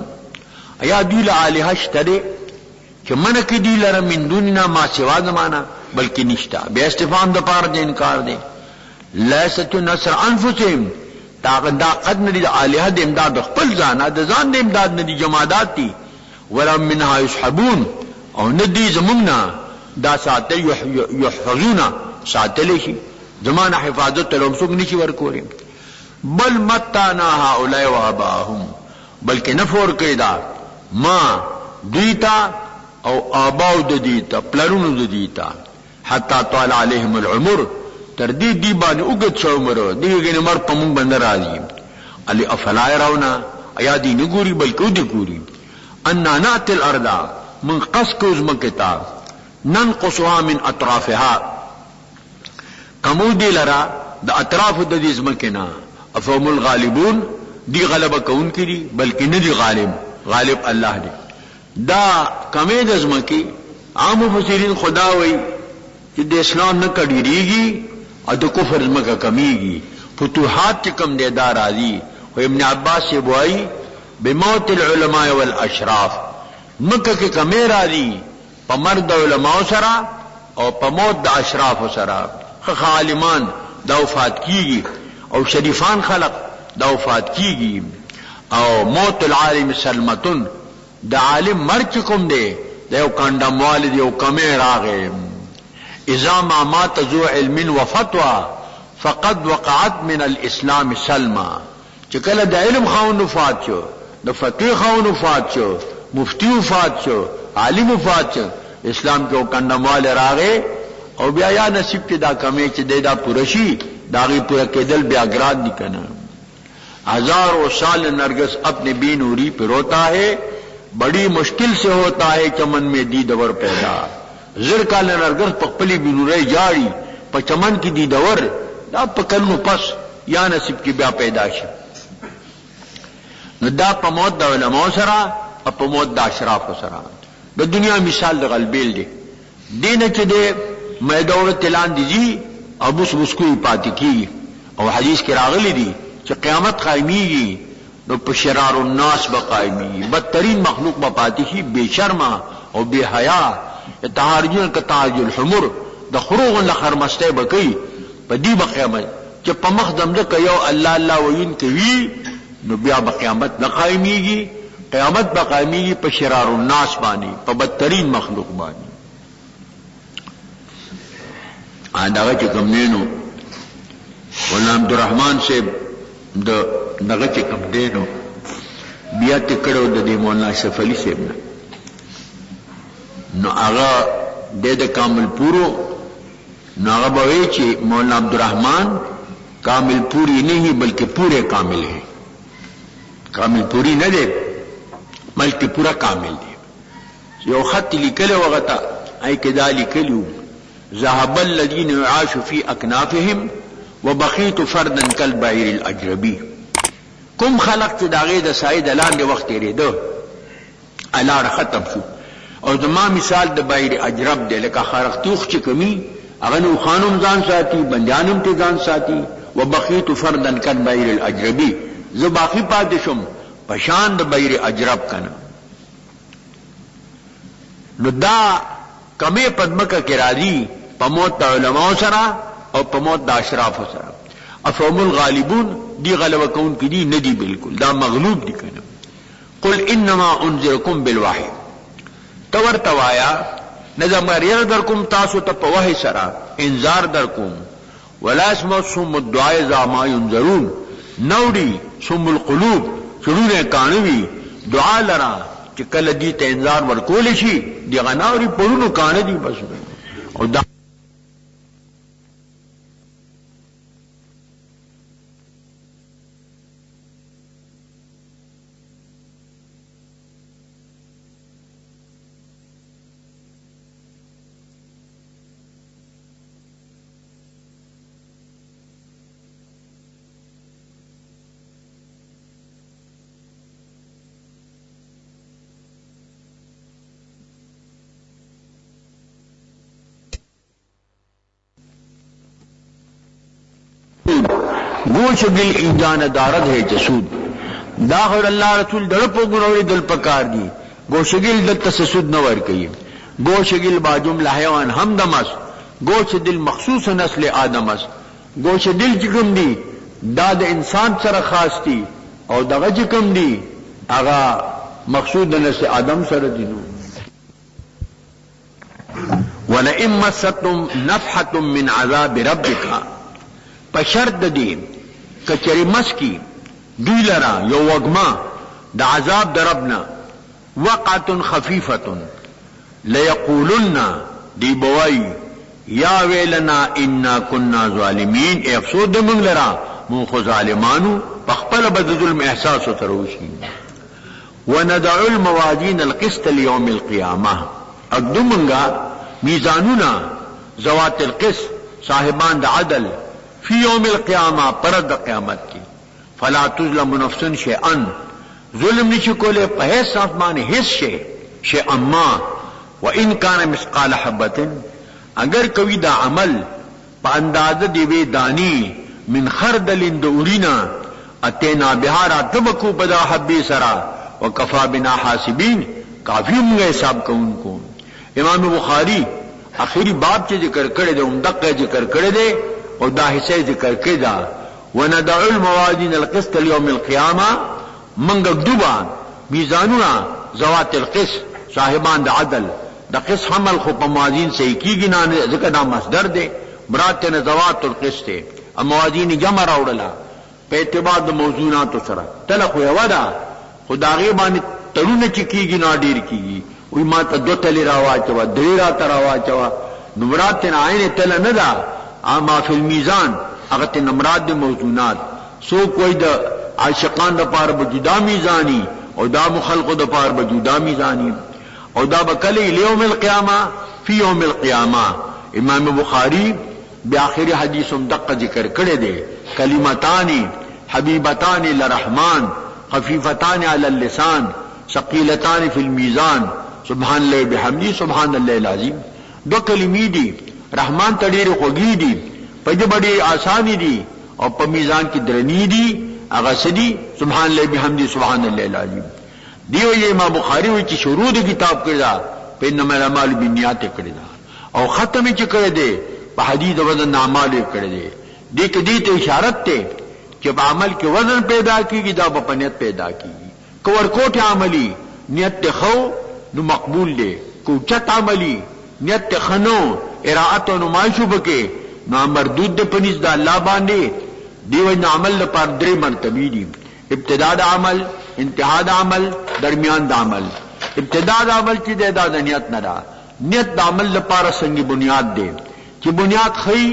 ایا دی له الہ شته چې منکې دی لره من دوننا ما سوا زمانہ بلکې نشتا بے استفهام د پاره د انکار دی لیست نصر انفسهم دا قد ندی د الہ د امداد خپل ځان د ځان د امداد ندی جمادات دي ولا منها يسحبون او ندی زمنا دا ساتل يحفظون ساتل شي زمانہ حفاظت له څوک نشي ورکوري بل متانا هؤلاء واباهم بلکې نفور کیدا ما دیتا او آباو د دیتا پلرونو د دیتا حتا طال عليهم العمر تر دې دی باندې وګت شو عمر دیګنه مر پمون بندر راځي علی افلا يرون ایا دی نګوري بلکې دی ګوري ان نات الارض من قسكوز مکتا ننقصها من اطرافها کمودی لرا د اطراف د دې زمکنا افهم الغالبون دی غلبه کون کی دی بلکې نه دی غالب الله دی دا کمې د زمکی عام مفسرین خدا وای چې د اسلام نه کډیریږي او د کفر زمکه کمیږي فتوحات کم دی دار راځي او ابن عباس سے وای بموت العلماء والاشراف مکه کې کمې راځي په مرد علماء سره او په موت د اشراف سره عالمان دا وفات کیږي او شریفان خلق دا وفات کیږي او موت العالم سلمتن دا عالم مرچ کوم دی دا یو کاندم والد یو کمه راغه اذا ما مات ذو علم وفتوى فقد وقعت من الاسلام سلمى چې کله د علم خاون وفات شو د فقيه خاون وفات شو مفتی وفات شو عالم وفات شو اسلام کې کاندم والد راغه او بیا یا نصیب کې دا کمه چې دا پرشي داغی پورا کېدل بیا ګران دي کنه ہزاروں سال نرگس اپنے بی نوری پہ روتا ہے بڑی مشکل سے ہوتا ہے چمن میں دی دور پیدا زر کا نرگس پخپلی بی نورے جاڑی پا چمن کی دی دور دا پکلنو پس یا نصیب کی بیا پیداش نو دا پا موت دا علماء سرا پا موت دا اشراف سرا دا دنیا مثال دا غلبیل دے دین چے دے میں دولت تلان دیجی او بس کوئی پاتی کی او حدیث کی راغلی دی چې قیامت قائمیږي نو په شرار الناس به قائمیږي بدترین مخلوق به پاتې شي بے شرمه او بے حیا تهارجون کتاج الحمر د خروغ لخرمسته بکی په دی بقیامت چې په مخ دمده کوي الله الله وین کوي نو بیا بقیامت نه قائميږي قیامت به قائميږي په شرار الناس باندې په بدترین مخلوق باندې داغه چې کوم دینو مولانا عبدالرحمن صاحب د دغه چې کوم دینو بیا تکړو د دې مولانا اشرف علي صاحب نو هغه د کامل پورو نو هغه به چې مولانا عبدالرحمن کامل پوری نہیں بلکہ پورے کامل ہے کامل پوری نہ دے بلکہ پورا کامل دے یو خط لکل وغتا ای کدا لکلو ذهب الذين يعاشوا في اكنافهم وبقيت فردا كالبعير الاجربي کوم خلق چې داغه د ساید لاندې وخت لري دو الار ختم شو او زما مثال د بعیر اجرب دی لکه خرختوخ چې کمی هغه نو خانم ځان ساتي بندیانم ته ځان ساتي وبقيت فردا كالبعير الاجربي زه باقی پاتې شم پشان د بعیر اجرب کنه نو دا کمه پدمکه کې راځي په موت د علماء سره او په موت د اشراف سره افهم الغالبون دی غلبه کون کی دی ندی بالکل دا مغلوب دی کنه قل انما انذركم بالوحي تور توایا نظم ریر درکم تاسو ته په وحی سره انذار درکم ولا اسمع صم الدعاء اذا ما ينذرون نوڑی صم القلوب شرونه کانوی دعا لرا چې کله دې ته انذار ورکول شي دی غناوري پړونو کان دي بس او دا گوش دل ایجان دارد ہے جسود داخل اللہ رسول دڑپو گنوری دل پکار دی گوشگل دل تسسود نور کئی گوشگل با جملہ حیوان حمدمس گوش دل مخصوص نسل آدمس گوش دل چکم دی داد انسان سر خاص دی او دغه چکم دی اغا مقصود نسل آدم سر دینو ولئن مستم نفحة من عذاب ربک پشرد دی کچری مسکی دوی لرا یو وگما دا عذاب در ربنا وقعت خفیفت لیقولن دی بوائی یا ویلنا انا کننا ظالمین اے افسود منگ لرا من خو ظالمانو پخپل بد ظلم احساس و تروشی وندعو الموازین القسط لیوم القیامة اقدو منگا میزانونا زوات القسط صاحبان دا عدل فی یوم القیامہ پرد قیامت کی فلا تظلم نفس شیئا ظلم نشی کولے پہیس آسمان حس شے اما وان کان مثقال حبت اگر کوي دا عمل پا اندازه دیوے دانی من خردل دورینا اتینا بہارا تبکو پدا حبی سرا وکفا بنا حاسبین کافی ہمگے حساب کو ان کو امام بخاری آخری باب چے ذکر کرے دے امدق ذکر کرے دے اور دا حصہ ذکر کدا وندعو الموازین القسط لیوم القیامہ منگک دوبان میزانونا زوات القسط صاحبان دا عدل دا قسط حمل خو پا موازین سے کی گنا ذکر دا مصدر دے برات تینا زوات القسط دے موازین جمع راوڑلا پہ اعتبار دا موضوعات سرا تلخو یودا خدا غیبانی ترون چی کی گنا دیر کی گی وی ما تا دو تلی راوا چوا دریرا تراوا چوا نمرات تینا آئین تل ندا اما فی المیزان اغت نمراد دے موضوعات سو کوئی دا عاشقان دا پار بجدا میزانی او دا مخلق دا پار بجدا میزانی او دا بکلی لیوم القیامہ فی یوم القیامہ امام بخاری بآخر حدیث دقا ذکر کرے دے کلمتانی حبیبتان لرحمان خفیفتان علی اللسان ثقیلتان فی المیزان سبحان اللہ بحمدی سبحان اللہ العظیم دو کلمی دی رحمان تڑیر خوگی دی پج بڑی آسانی دی اور پا میزان کی درنی دی اغسدی سبحان اللہ بحمدی سبحان اللہ العظیم دیو یہ امام بخاری ہوئی چی شروع دی کتاب کردا په انما الاعمال بالنیات کړی دا او ختم چې کړی دی په حدیث وزن اعمال کړی دی دې کې دې ته اشاره ده چې په عمل کې وزن پیدا کیږي دا په نیت پیدا کیږي کور کوټ عملی نیت خو نو مقبول دی کوچت عملی نیت خنو اراءت او نمایشو بکې نو مردود د پنځ د الله باندې دیو عمل لپاره درې مرتبه دي ابتداء د عمل انتها د عمل درمیان د عمل ابتداء د عمل چې د نیت نه ده نیت د عمل لپاره څنګه بنیاد دی چې بنیاد خی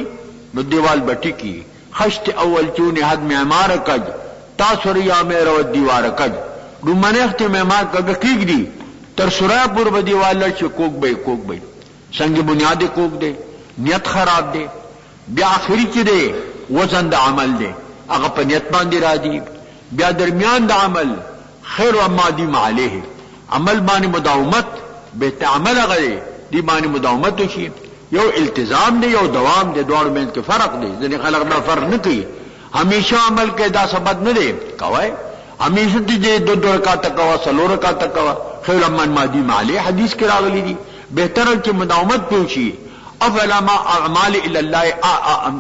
نو دیوال بټی کی خشت اول چون حد معمار کج تاسو ریا مې رو دیوار کج دومره اخت معمار کګ کیږي تر سورا پور به دیوال لچ کوک به څنګه بنیاد کوک دی نیت خراب دی بیا اخری کې دی وزن د عمل دی هغه په نیت باندې راځي بیا درمیان د عمل خیر و مادی علیه عمل باندې مداومت به تعمل غړي دی باندې مداومت شي یو التزام دی یو دوام دی دوړ مې کې فرق دی ځنې خلک دا فرق نه کوي همیشه عمل کې دا ثبت نه دی کوي همیشه دې دو رکعات کوا سلو رکعات کوا خیر من مادی علیه حدیث کې راغلي دي بهتر چې مداومت پوشي افلا ما اعمال الا الله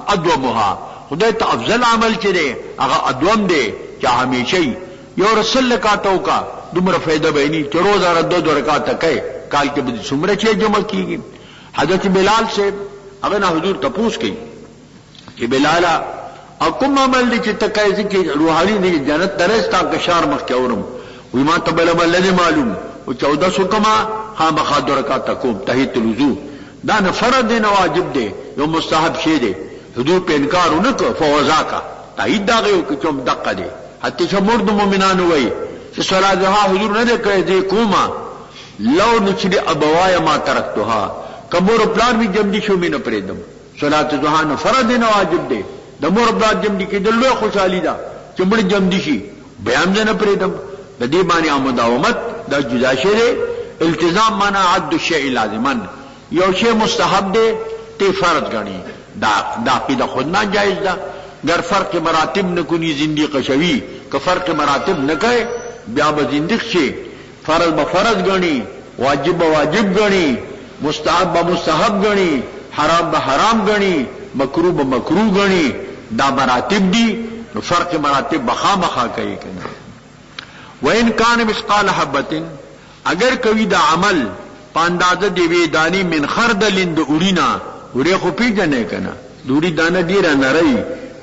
ادومها خدای ته افضل عمل چره هغه ادوم دی چې همیشه یو رسول لکاتو کا دومره فائدہ به نه چې روزه دو رکعات کوي کال کې به څومره چې جمع کیږي حضرت بلال سے هغه نه حضور تپوس کوي چې بلال او کوم عمل دي چې تکایز کې روحاني دي جنت درستا کشار مخ کې اورم وي ما ته بل معلوم او 1400 کما خامخا دو رکعات کوم تحیت الوضو دا نه فرض دی نه واجب دی یو مستحب شی دی حضور په انکار ونکړ فوزا کا تایید دا یو کوم دقه دی حتی چې مرد مومنان وای چې صلات زها حضور نه کړی دی کومه لو نچدي ابوایا ما ترکتها کمور پلان می جمدی شو می نه پریدم صلات زها نه فرض دی نه واجب دی د مور پلان جمدی کې د لوی خوشحالي ده چې مړ جمدی شي بیان نه پریدم د دې باندې مداومت دا جدا شی دی التزام معنا عد الشیء لازما یو شی مستحب دی تی فرض غنی دا عقیده خود نه جایز ده گر فرق مراتب نکونی زندیق شوی که فرق مراتب نکای بیا به زندیق شي فرض به فرض غنی واجب به واجب غنی مستحب به مستحب غنی حرام به حرام غنی مکروه به مکروه غنی دا مراتب دي نو فرق مراتب بخامخا کوي کنه وان کان مثقال حبه اگر کوي دا عمل پاندازه دی وی دانی من خردلند اورینا وری خو پیجنې کنه دوری دانه ډیره نری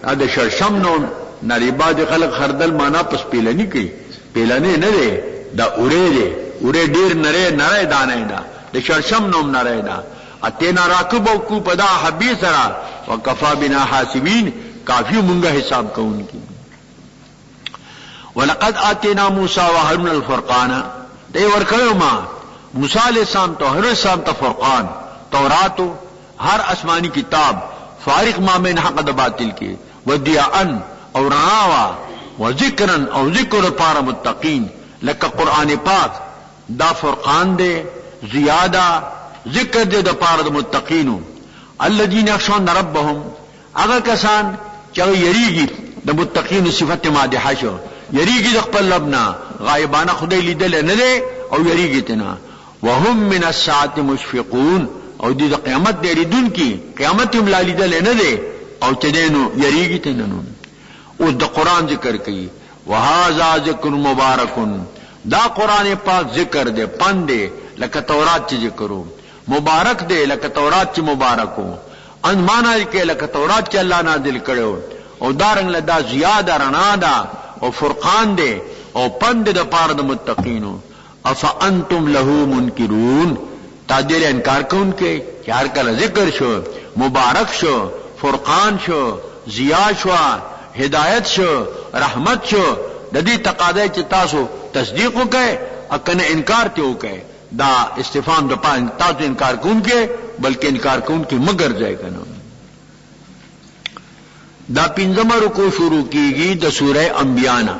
ا د شرشم نو نری باد خلق خردل معنا پس پیلنی کوي پیلنی نه دی دا اوره دی اوره ډیر نری دانه ده د شرشم نو نری ده اتینا راکبو کو پدا حبی سرا وکفا بنا حاسبین کافی مونږه حساب کوونکی ولقد اتینا موسی وهارون الفرقان دی ورکړو ما موسی علیہ السلام تو هارون السلام ته فرقان تورات ہر آسمانی کتاب فارق ما من حق د باطل کی ودیاءن او رعاوا وذکرن او ذکر پار متقین لک قرآن پاک دا فرقان دے زیادہ ذکر دے د پار د متقینو الذين يخشون ربهم اگر کسان چې یریږي د متقین صفت مادحه شو یریږي د خپل ربنا غایبانه خدای لیدل نه دی او یریږي تنا وهم من الساعه مشفقون او د قیامت د ریدون کی قیامت هم لالیدل نه دی او تدینو یریږي تننو او د قران ذکر کوي وهذا ذکر مبارک دا قران پاک ذکر دی پند دی لکه تورات چې ذکرو مبارک دی لکه تورات چې مبارکو ان معنا کې لکه تورات چې الله نازل کړو او دارنګ لدا زیاده رڼا ده او فرقان دی او پند د پاره د متقینو افانتم له منکرون تادیر انکار کوونکې چې هر کله ذکر شو مبارک شو فرقان شو ضیا شو هدایت شو رحمت شو د دې تقاضا چې تاسو تصدیق وکړئ اکنه انکار ته وکړئ دا استفهام د پان تاسو انکار کوونکې بلکې انکار کوونکې مگر ځای کنه دا پنځم رکوع شروع کیږي د سوره انبیاء نه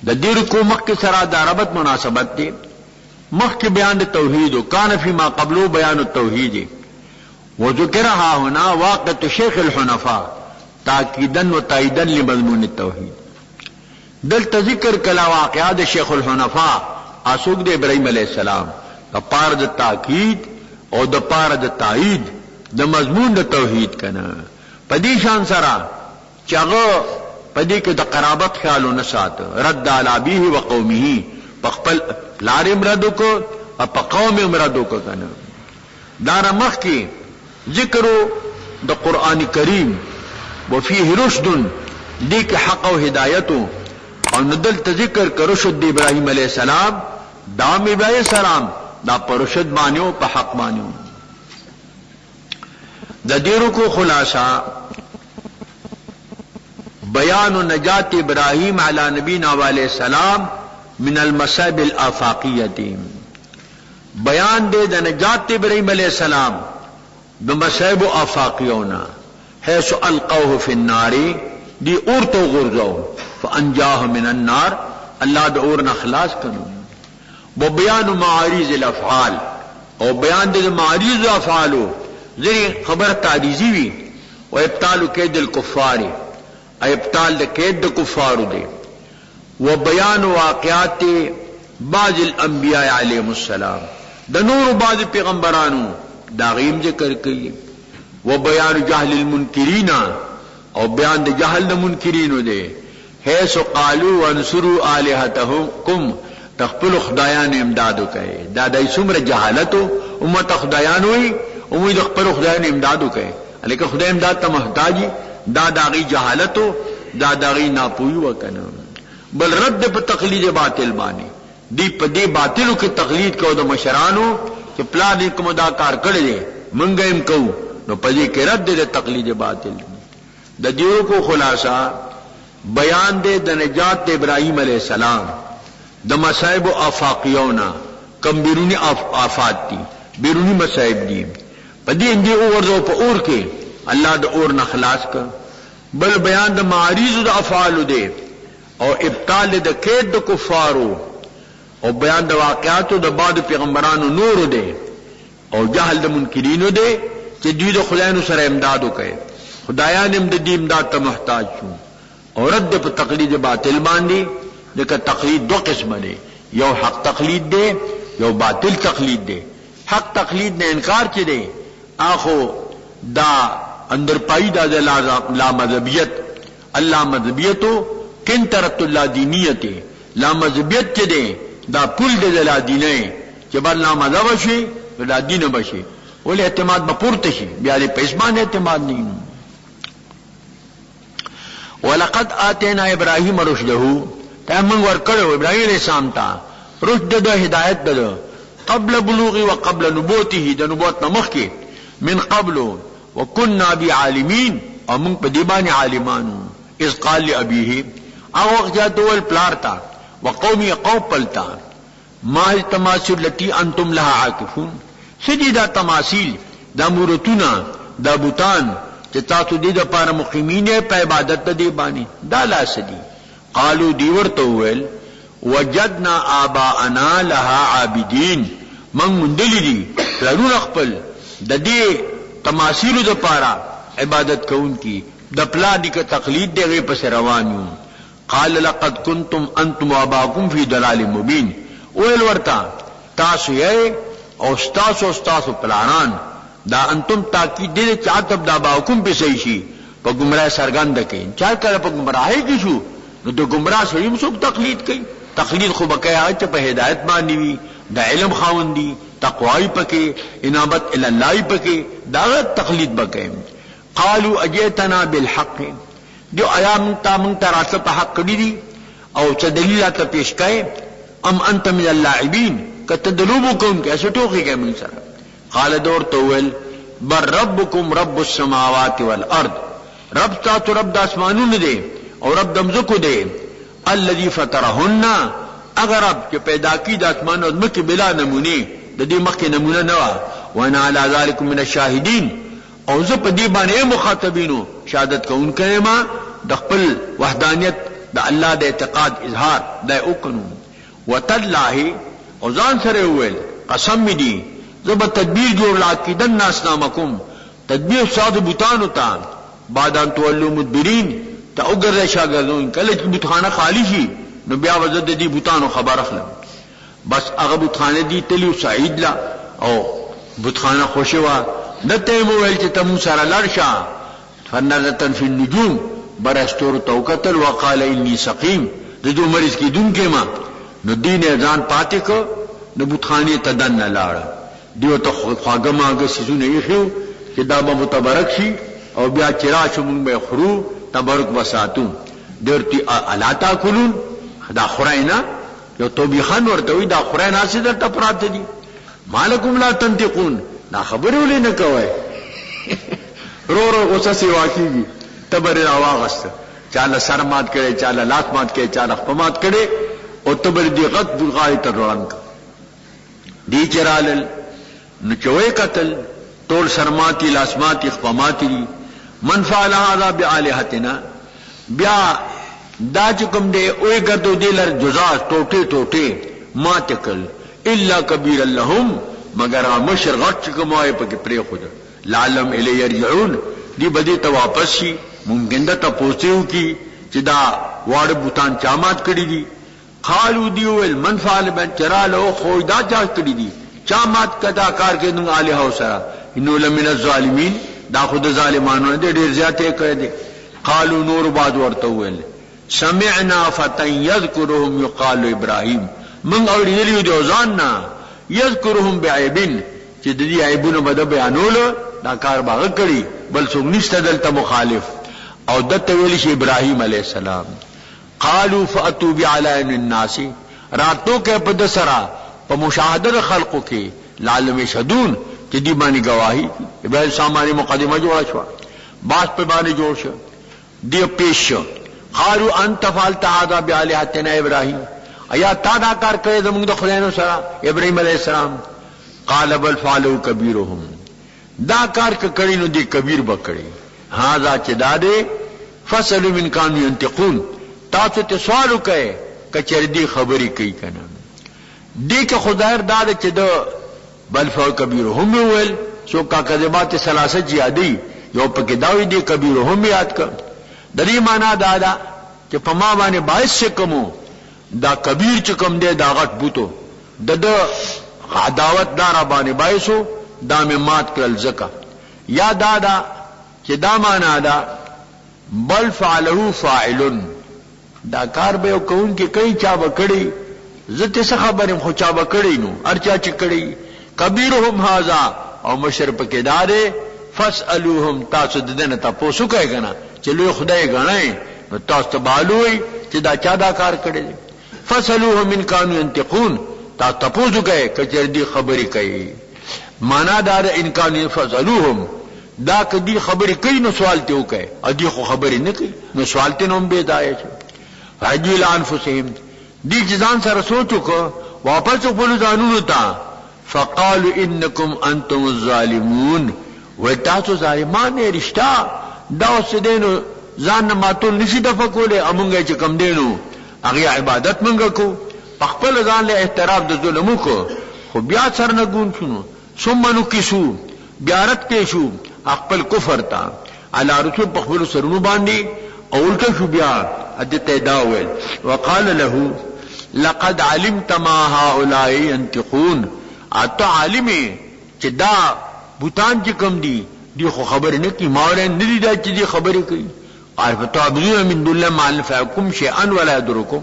د دې رکوع مخکې سره د ربط مناسبت دی مخکې بیان د توحید او کان فی ما قبلو بیان التوحید وذکرها هنا واقعه شیخ الحنفاء تاکیدا و تاییدا لمضمون التوحید دلته ذکر کلا واقعات شیخ الحنفاء اسوق د ابراهیم علیہ السلام د پاره د تاکید او د پاره د تایید د مضمون د توحید کنه. په دې شان سره چې هغه په دې کې د قرابت خیال نه ساته، رد علی ابیه و قومه، په خپل پلار امرادو کو او په قوم امرادو کو کنه. دا مخ کې ذکرو د قران کریم وفيه رشد، دې کې حق او هدایت او ندل ذکر کرو شد ابراهیم علیہ السلام، دام ابراهیم السلام دا پرشد باندې او په حق باندې. د دیرو کو خلاصہ بیان نجات ابراہیم علی نبینا علیہ السلام من المصائب الآفاقیہ، بیان دے د نجات ابراہیم علیہ السلام د مصائب آفاقیونا، حیث القوه فی النار، دی اور تو غرزو فانجاہ من النار، اللہ د اور نخلاص کنو. وہ بیان معارض الافعال، اور بیان دے معارض افعالو ذری خبر تعریضی وی، و ابطال کید الکفار، ابطال د کید د کفار دے، و بیان واقعات بعض الانبیاء علیہم السلام، د نور بعض پیغمبرانو دا غیم ذکر کئی، و بیان جہل المنکرین، اور بیان د جہل د منکرینو دے، حیث قالوا وانصروا آلہتکم، تخپل خدایان امدادو کہے. دا دای سمر جہالتو امت خدایان ہوئی، امید خپل خدایان امدادو کہے، لیکن خدای امداد تا محتاجی، دا داغی جہالتو، دا داغی ناپوئی وکنو. بل رد پا تقلید باطل بانی، دی پا دی باطلو کی تقلید کو دا مشرانو کہ پلا دی کم دا کار کردے منگیم کو، نو پا دی کی رد دے تقلید باطل. دا دیو کو خلاصہ بیان دے دا نجات ابراہیم علیہ السلام دا مصائب آفاقیونا، کم بیرونی آفات تی، بیرونی مصائب دی، پا دی اندی اوردو پا اور کے اللہ دا اور نخلاص کا. بل بیان دا معاریض دا افعالو دے، اور ابطال دا کید دا کفارو، اور بیان دا واقعاتو دا بعد پیغمبرانو نورو دے، اور جہل دا منکرینو دے کہ دوی دا خدایانو سر امدادو کہے، خدایان امدادی امداد تا محتاج شو. اور رد پا تقلید باطل باندی، لیکن تقلید دو قسم دے، یو حق تقلید دے، یو باطل تقلید دے. حق تقلید نے انکار چی دے، آخو دا اندر پائی دا لا مذہبیت، اللہ مذہبیتو کن ترت اللہ دینیت، لا مذہبیت چی دے دا پل دے لا دینے، چی بار لا مذہب شی لا دین بشی، اولی اعتماد بپورت شی، بیاری پیسمان اعتماد نہیں. وَلَقَدْ آتَيْنَا إِبْرَاهِيمَ رُشْدَهُ، تَمَنْ وَرْكَرَهُ ابراہیم علیہ السلام تا رشد دا ہدایت دا قبل بلوغی و قبل نبوتی، دا نبوت نمخ کی، من قبل وَكُنَّا بِعَالِمِينَ، اور منگ پا دیبان عالمانو. اذ قال لأبیه، آو وقت جاتو والپلارتا وقومی قوم پلتا، ما التماثل لتی انتم لها عاکفون، سدی دا تماثیل دا مورتونا دا بوتان چه تاسو دی دا پارا مقیمین پا عبادت دا دیبانی دا لا سدی. قالو دیور توویل وجدنا آباءنا لها عابدین، من مندلی دی پلارون اخپل دا دی تماثیل دا پارا عبادت کون کی، دا پلا دی کا تقلید دے غی پس روانیون. قال لقد کنتم انتم واباکم فی دلال مبین، اویل ورطا تاسو یے او ستاسو پلاران دا انتم تاکید دے چاہتب دا باکم پی سیشی پا گمراہ سرگند کئی، چاہ کر پا گمراہی کشو، نو دا گمراہ سریم سوک تقلید کئی. تقلید خوب کئی آج چا پا ہدایت مانی وی، دا علم خاوندی، تقوائی پکے، انابت الاللہی پکے، دا تقلید بکے. قالوا اجئتنا بالحق، جو آیا منتا راسل پا حق کری دی او چا دلیلات پیش کئے، ام انت من اللاعبین، کتدلوبو کن کے ایسے ٹوکی گئے من سر. قال دور توول بر ربکم رب السماوات والارض، رب تاتو رب دا اسمانون دے اور رب دمزکو دے، الذی فطرہن، اگر رب کے پیدا کی دا اسمان اور مکی بلا نمونے، دا دی مکی نمونہ نوا، وانا علی ذالکم من الشاہدین، اور زب دی بانے مخاطبینو شہادت کا ان کہما دا خپل وحدانیت دا اللہ دا اعتقاد اظہار دا اوکنو. وتاللہ، اور زان سرے ہوئل قسم دی زب تدبیر جوڑ لاکیدن اسنامکم، تدبیر ساد بوتانو تا بعدان تولو مدبرین، تا اگر شاگردون کلچ بوتخانہ خالی شی نو بیا وزد دی بوتانو خبر اخلم. بس هغه بتخانه دی تلیو سعید لا او بتخانه خوشوا نته مو ویل چې تم سره لړشا فنظرتن فی النجوم برستور توکتل وقال انی سقیم د دې مریض کی دن کې ما نو دین ځان پاتې کو نو بتخانه تدن لاړ دیو ته خواګه ماګه سيزونه یې خو چې دا به متبرک شي او بیا چرا شوم به خرو تبرک وساتو درتی الا تاکلون دا خوراینا یو توبیخان ورته وی دا خوراینا سي درته پراته دي مالکم لا تنطقون دا خبره ولې نه کوي رو رو غصه سی واقعي تبر راواغست چاله سرمات کړي چاله لاسمات کړي چاله خپمات کړي او تبر دی غت بغای تر روان دی چرال نو چوي قتل ټول سرماتی لاسماتی خپماتی من فعل هذا بالهتنا بیا دا چکم دے اوے گردو دیلر جزاز ٹوٹے ٹوٹے ما تکل الا کبیر لهم مگر مشر غٹ چکم آئے پاکی پری خود لعلم الی یرجعون دی بدی تا واپس شی ممکن دا تا پوسیو کی چی دا وار بوتان چامات کری دی خالو دیو من فعل بن چرالو خوش دا چاک کری دی چامات کدا کار کے دنگ آلیہ و سرا انو لمن الظالمین دا خود ظالمانو دے دیر زیادے کر دے قالو نور بعد ورطوئل سمعنا فتن یذکرهم یقال ابراہیم من اوریدلیو دیو زاننا یذکرهم بعیبن چې د دې عیبونو بده بیانولو دا کار باغ کړي بل څوک نشته دلته مخالف او دته ویل شي ابراهیم علیه السلام قالوا فاتوا بعلائم الناس راتو کې په دسرا په مشاهده خلقو کې لعلم یشهدون چې دی باندې گواہی ابراهیم سامانی مقدمه جوړه شو باس په باندې جوړ شو دی پیش شو قالوا انت فعلت هذا بالهتنا ابراهيم ایا تا دا کار کړی زموږ د خدایانو سره ابراهیم علیه السلام قال بل فعلوا كبيرهم دا کار کړی نو دی کبیر بکړي هاذا چې داده فصل من كانوا ينتقون تاسو ته سوال وکړي کچر دی خبري کوي کنه دی که خدای داده چې د بل فعل كبيرهم ول سو کا کذبات ثلاثه جیادی یو پکې داوی دی کبیرهم یاد کړ د دې معنا دا ده چې په ما باندې باعث کومو دا کبیر چې کوم دی دا غټ بوتو د عداوت دار باندې باعثو دا مې مات کړل زکه یا دا دا چې دا معنا ده بل فعله فاعل دا کار به کوم کې کئی چا بکړي زته څه خبرم خو چا بکړي نو ارچا چې کړي کبیرهم هاذا او مشر پکې دارې فاسالوهم تاسو دنه تاسو کوي کنه چې لوی خدای غنای نو تاسو ته معلومي چې دا چا دا کار کړی فاسالوهم من كانوا ينتقون تاسو کوي کچر دی خبري کوي معنا دار ان كانوا فاسالوهم دا کدی خبري کوي نو سوال ته وکي ادي خو خبري نه کوي نو سوال ته نوم به دای شي راجل انفسهم دی ځان سره سوچو کو واپس خپل ځانونو ته فقالوا انكم انتم الظالمون وتاسو ظالمان رشتہ دا وسدینو ځان ماتول نشي د فکوله امونګه چې کم دینو هغه عبادت منګه کو خپل ځان له احترام د ظلمو کو خو بیا سر نه ګون شنو ثم نو کیسو بیارت کې شو خپل کفر تا علی رسول په خپل سرونو باندې او الټه شو بیا ادته داول وقال له لقد علمت ما هؤلاء ينتقون اته عالمي چې دا بوتان چې کم دی خو خبر نه کی ماورن ندی دا چې دی خبرې کوي فتعبدون من دون الله ما ينفعكم شيئا ولا يضركم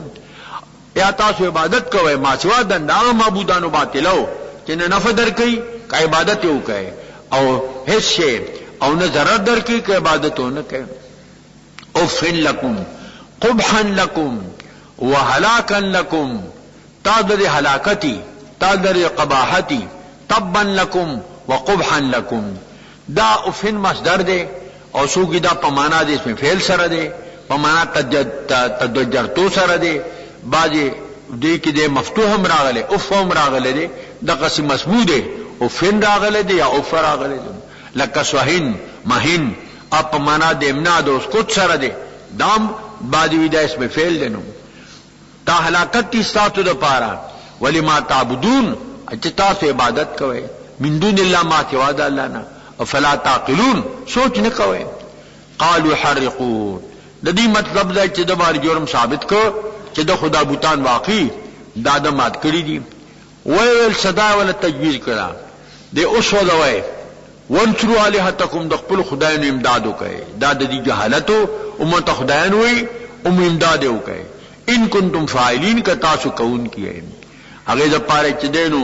یا تاسو عبادت کوئ ما سوا د نام معبودانو باطلو چې نه نفع در کوي کا عبادت یو کوي او هیڅ شی او نه ضرر در کوي کا عبادت نه کوي اوفن لكم قبحا لكم وهلاكا لكم تادر هلاکتی تادر قباحتی تبا لكم وقبحا لكم دا اوفن مصدر دے او سوگی دا پمانا دے اس میں فعل سر دے پمانا تدجرتو سر دے باجے دے کی دے مفتوح ہم راغلے اف ہم راغلے دے دا قسم مسمو دے اوفن راغلے دے یا اف راغلے دے لکا سوہن مہن اب پمانا دے امنا دو اس کچھ سر دے دام باجوی دا اس میں فعل دے نو تا ہلاکت کی ساتو دا پارا ولی ما تعبدون اچتا سے عبادت کوئے من دون اللہ ما سوا دا اللہ نا افلا تعقلون سوچ نہ کوئے قالوا حرقوا د دې مطلب دا چې د بار جرم ثابت کو چې د خدا بوتان واقعي دادمات کړی دي ویل صدا ولا تجویز کړه د اوس ولوي وانصروا الهتکم د خپل خدایانو امداد وکړي دا د دې جهالت امت خدایانو وي امداد وکړي ان کنتم فاعلین ک تاسو کوون کیه هغه د پاره چې دینو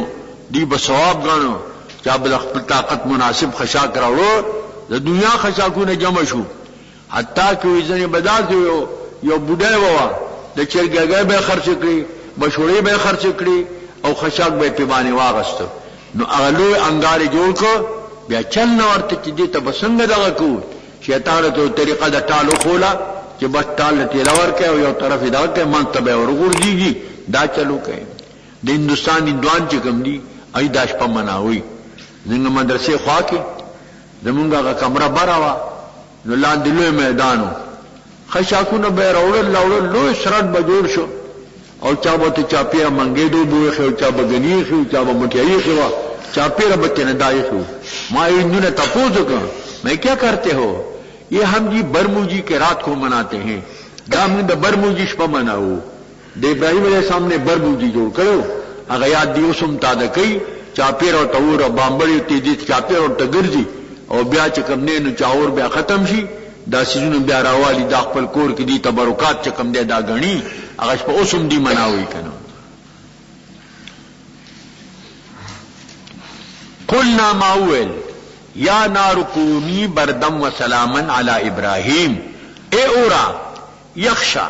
دی به ثواب غنو چې بل خپل طاقت مناسب خشاک راوړو د دنیا خشاکونه جمع شو حتی کې ځنې بدل یو بډای ووا د چرګګای به خرچ کړي مشورې به خرچ کړي او خشاک به پیمانه واغست نو اغلو انګار جوړ کو بیا چل نو ورته چې دې ته بسنګ دغه کو شیطان ته طریقه د ټالو خولا چې بس ټال ته لور کې او یو طرف دا ته منتبه ورغورځيږي دا چلو کوي د هندستان اندوان چې کوم دي ای داش په مناوي زنګ مدرسې خوا کې زمونږه کمره براوا نو لاندې لوی میدانو خشاکونه به راوړل لوی سرت به جوړ شو او چا به ته چاپیره منګې دو بوې خو چا به غنی خو چا به مټیای خو چاپیره به تنه دای خو ما انہوں تپوز کر میں کیا کرتے ہو یہ ہم جی برموجی کے رات کو مناتے ہیں دام د برموجی شپه مناو د ابراهیم علیہ السلام نے برموجی جوړ کړو هغه یاد دی اوسم تا د کوي چاپیر او تور بامبړی تیزی چاپیر او تګرځي او بیا چې کوم نه نو چاور بیا ختم شي دا سيزونه بیا راوالي د خپل کور کې دي تبرکات چې کوم دی دا غني هغه په اوسم دی مناوي کنه قلنا ماول یا نار کونی بردم و سلاما علی ابراہیم اے اورا یخشا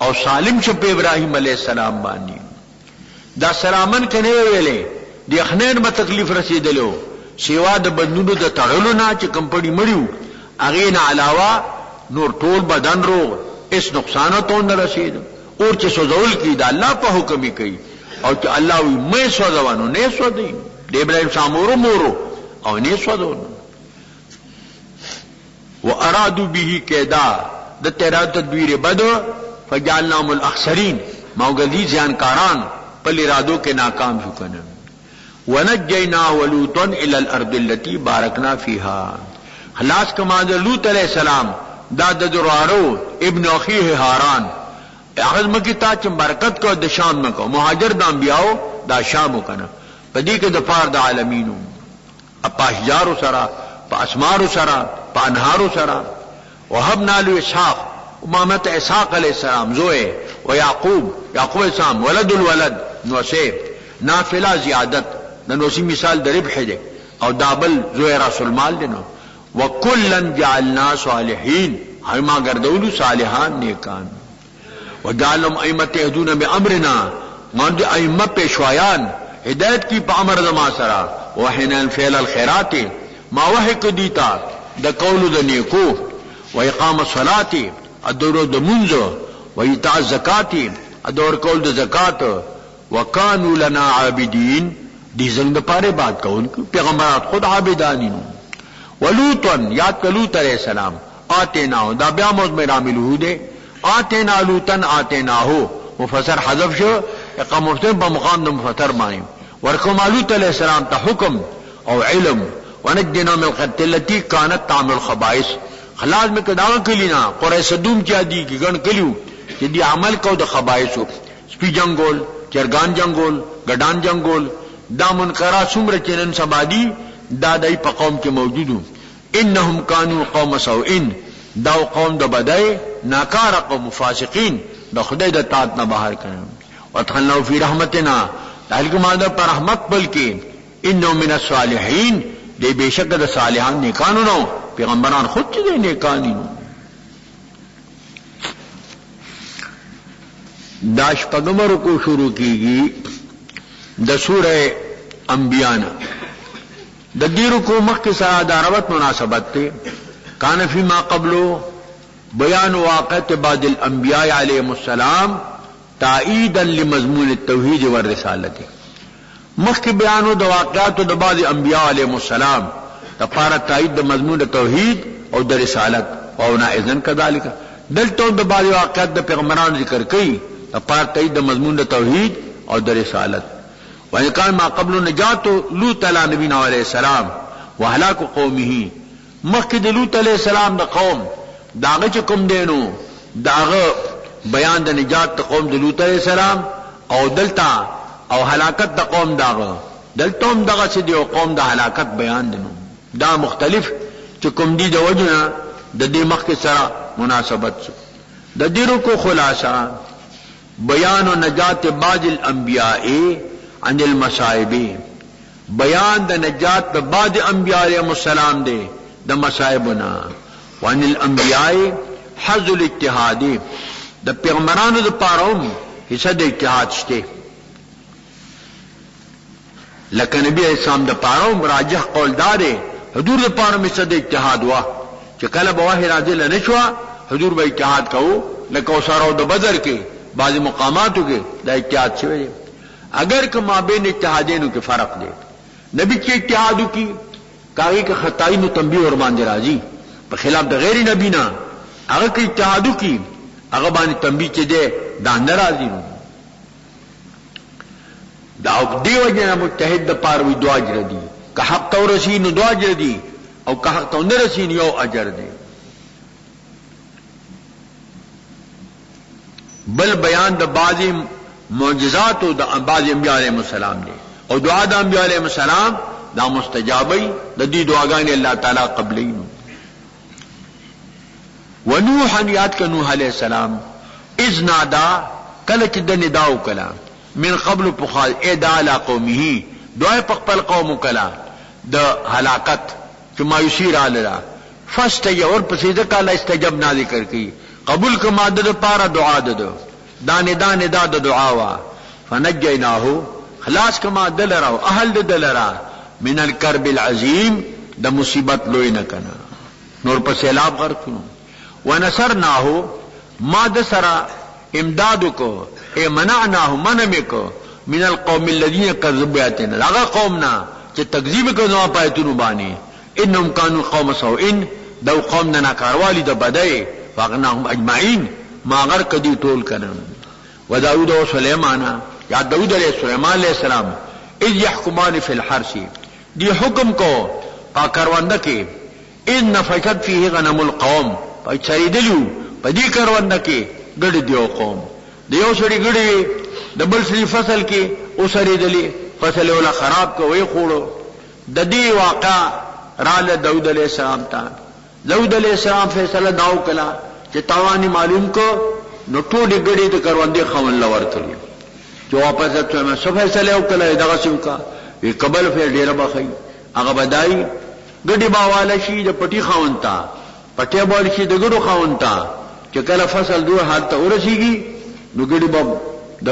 او سالم شپ ابراہیم علیہ السلام بانی دا سلامن کنے ویلے دی اخنین با تکلیف رسیدلو سیوا د بندونو د تړلو نه چې کمپنی مړیو اغه نه علاوه نور ټول بدن روغ اس نقصان ته نه رسید اور چې سوزول کی دا الله په حکم کوي او چې الله وي مې سوزوانو نه سودي د ابراهيم سامورو مورو او نه سودون وارادوا به کیدا د تیرا تدبیر بدو فجعلناهم الاخسرین موغلی زیانکاران په ارادو کې ناکام شو کنه ونجینا ولوطا الى الارض التي باركنا فيها خلاص کما د لوط علیہ السلام دا د درارو ابن اخیه هاران اخذ مکی تا چې برکت کو د شام نکو مهاجر د انبیاو دا شام کنه پدې کې د پار د عالمینو په اشجار سره په اسمار سره په انهار سره وهبنا له اسحاق امامت اسحاق علیہ السلام زوئے و یعقوب السلام ولد الولد نوسیب نافلہ زیادت نوسی مثال در ربح دے او دابل زوئے راس المال دنو وکلن جعلنا صالحین ہما گردولو صالحان نیکان وجعلهم ائمت یهدون بامرنا ماند ائمہ پیشوایان ہدایت کی پا امر دما سرا وحینا الفعل الخیرات ما وحق دیتا دا قول دا نیکو و اقام الصلاة ادور دا منزو و ایتاء الزکاة ادور قول دا زکاة وکانو لنا عابدین دی زنگ دا پارے بات کون پیغمبرات خود عابدانین ولوطا یاد کا لوط علیہ السلام آتیناہو دا بیاموز میں راملہو دے آتینا لوطا آتیناہو مفسر حذف شو اقام مفتن با مقام دا مفتر مائم ورکو لوط علیہ السلام تا حکم او علم ونجدنا من القرية التي كانت تعمل الخبائث خلاص میں کداوا کلینا قرى صدوم کیا دی کی گن کلیو چې دی عمل کو د خبائثو سپی جنگول چرگان جنگول گډان جنگول دا منکرات څومره چنن سبادی دا دای په قوم کې موجودو انهم كانوا قوم سوء دا قوم د بدای ناکار قوم فاسقین د خدای د طاعت نه بهر کړي وتخلوا فی رحمتنا دالک ماده پر رحمت بلکې انه من الصالحین دی بیشک د صالحان نیکانو نو پیغمبران خود چې نیکانی نو داش پغمر کو شروع کیږي د سوره انبیاء د دې رکو مخکې سره د عربت مناسبت ته کان فی ما قبلو بیان واقعات بعد الانبیاء علیهم السلام تائیدا لمضمون التوحید والرسالت مخکې بیانو د واقعاتو د بعض انبیاء علیهم السلام لپاره تایید د مضمون توحید او د رسالت او نه اذن کذالک دلته د بعض واقعات د پیغمبرانو ذکر کړي لپاره تایید د مضمون د توحید او د رسالت وکان ما قبل نجات لوط علی نبینا علیہ السلام وهلاك قومه مخکې د لوط علیہ السلام د قوم داغه کوم دینو داغه بیان د نجات قوم د لوط علیہ السلام او دلتا او هلاکت د قوم داغه دلته هم دغه چې دی قوم د هلاکت بیان دي دا مختلف چې کوم دي د وجنه د دې مخ کې سره مناسبت شو د دیرو کو خلاصہ بیان و نجات بعض الانبیاء عن المصائب بیان د نجات د بعض انبیاء علیهم السلام دی د مصائبنا وان الانبیاء حظ الاجتهاد د پیغمبرانو د پاروم حصہ د اجتهاد شته لکه نبی اسلام د پاروم راجح قول دار حضور د پاروم حصہ د اجتهاد وا چې کله به وحی راځي لنشوا حضور به اجتهاد کوو لکه وسارو د بدر کې بعض مقاماتو کې د اجتهاد شوی اگر که مابین اجتهادینو کې فرق دی نبی چې اجتهادو کی کاغی که خطائی نو تنبیه ور باندې راځي په خلاف د غیر نبی نه هغه کې اجتهادو کی هغه باندې تنبیه چې دی دا نه راځي دا دیو جنا مجتهد د پاروي دعا اجر دي که حق تو رسی نو دعا اجر دي او که حق تو نه رسی نو یو اجر دی بل بیان د بعضی معجزات او د بعضی انبیاء علیهم السلام دی او دعا د انبیاء علیهم السلام دا مستجابی د دې دعاګانې الله تعالی قبلین ونوح یاد ک نوح علیہ السلام اذ نادا کله چې د نداو کلام من قبل بخال ادا علی قومه دعای په خپل قوم کلا د هلاکت چې مایوسی را لرا فاستجور پسې ځکه الله استجبنا ذکر کی قبول کما د پاره دعا ده دانه دا د دعا وا فنجیناه خلاص کما دلرا او اهل دلرا من الكرب العظیم د مصیبت لوی نه کنا نور په سیلاب غرق شنو ونصرناه ما د سرا امداد کو اے منعناه منع کو من القوم الذين كذبوا بآياتنا هغه قومنا چې تکذیب کوي په آیاتونو باندې انهم كانوا قوم سوء دو قوم نه ناکاروالي د بدای فاغناهم اجمعين ما غر کدی ټول کړم وداود او سليمان یا داود علیہ سليمان علیہ السلام اذ يحكمان في الحرث دی حکم کو پا کرونده کې ان نفشت فيه غنم القوم پای چریدلو پدی کرونده کې ګډ دیو قوم دیو سړي ګډي د بل سړي فصل کې او سریدلی فصل ولا خراب کوي خوړو د دې واقع رااله داود علیہ السلام ته داود علیہ السلام فیصله داو کلا چې تاوانی معلوم کو نو ټول ګډي د کروندې خون لور کړی جو واپس ته ما سو فیصله وکړه دغه څه کا وی قبل فیر ډیره بخی هغه بدای ګډي باواله شي د پټي خون تا پټي بول شي د ګډو خون تا چې کله فصل دوه حالت ورسیږي نو ګډي با د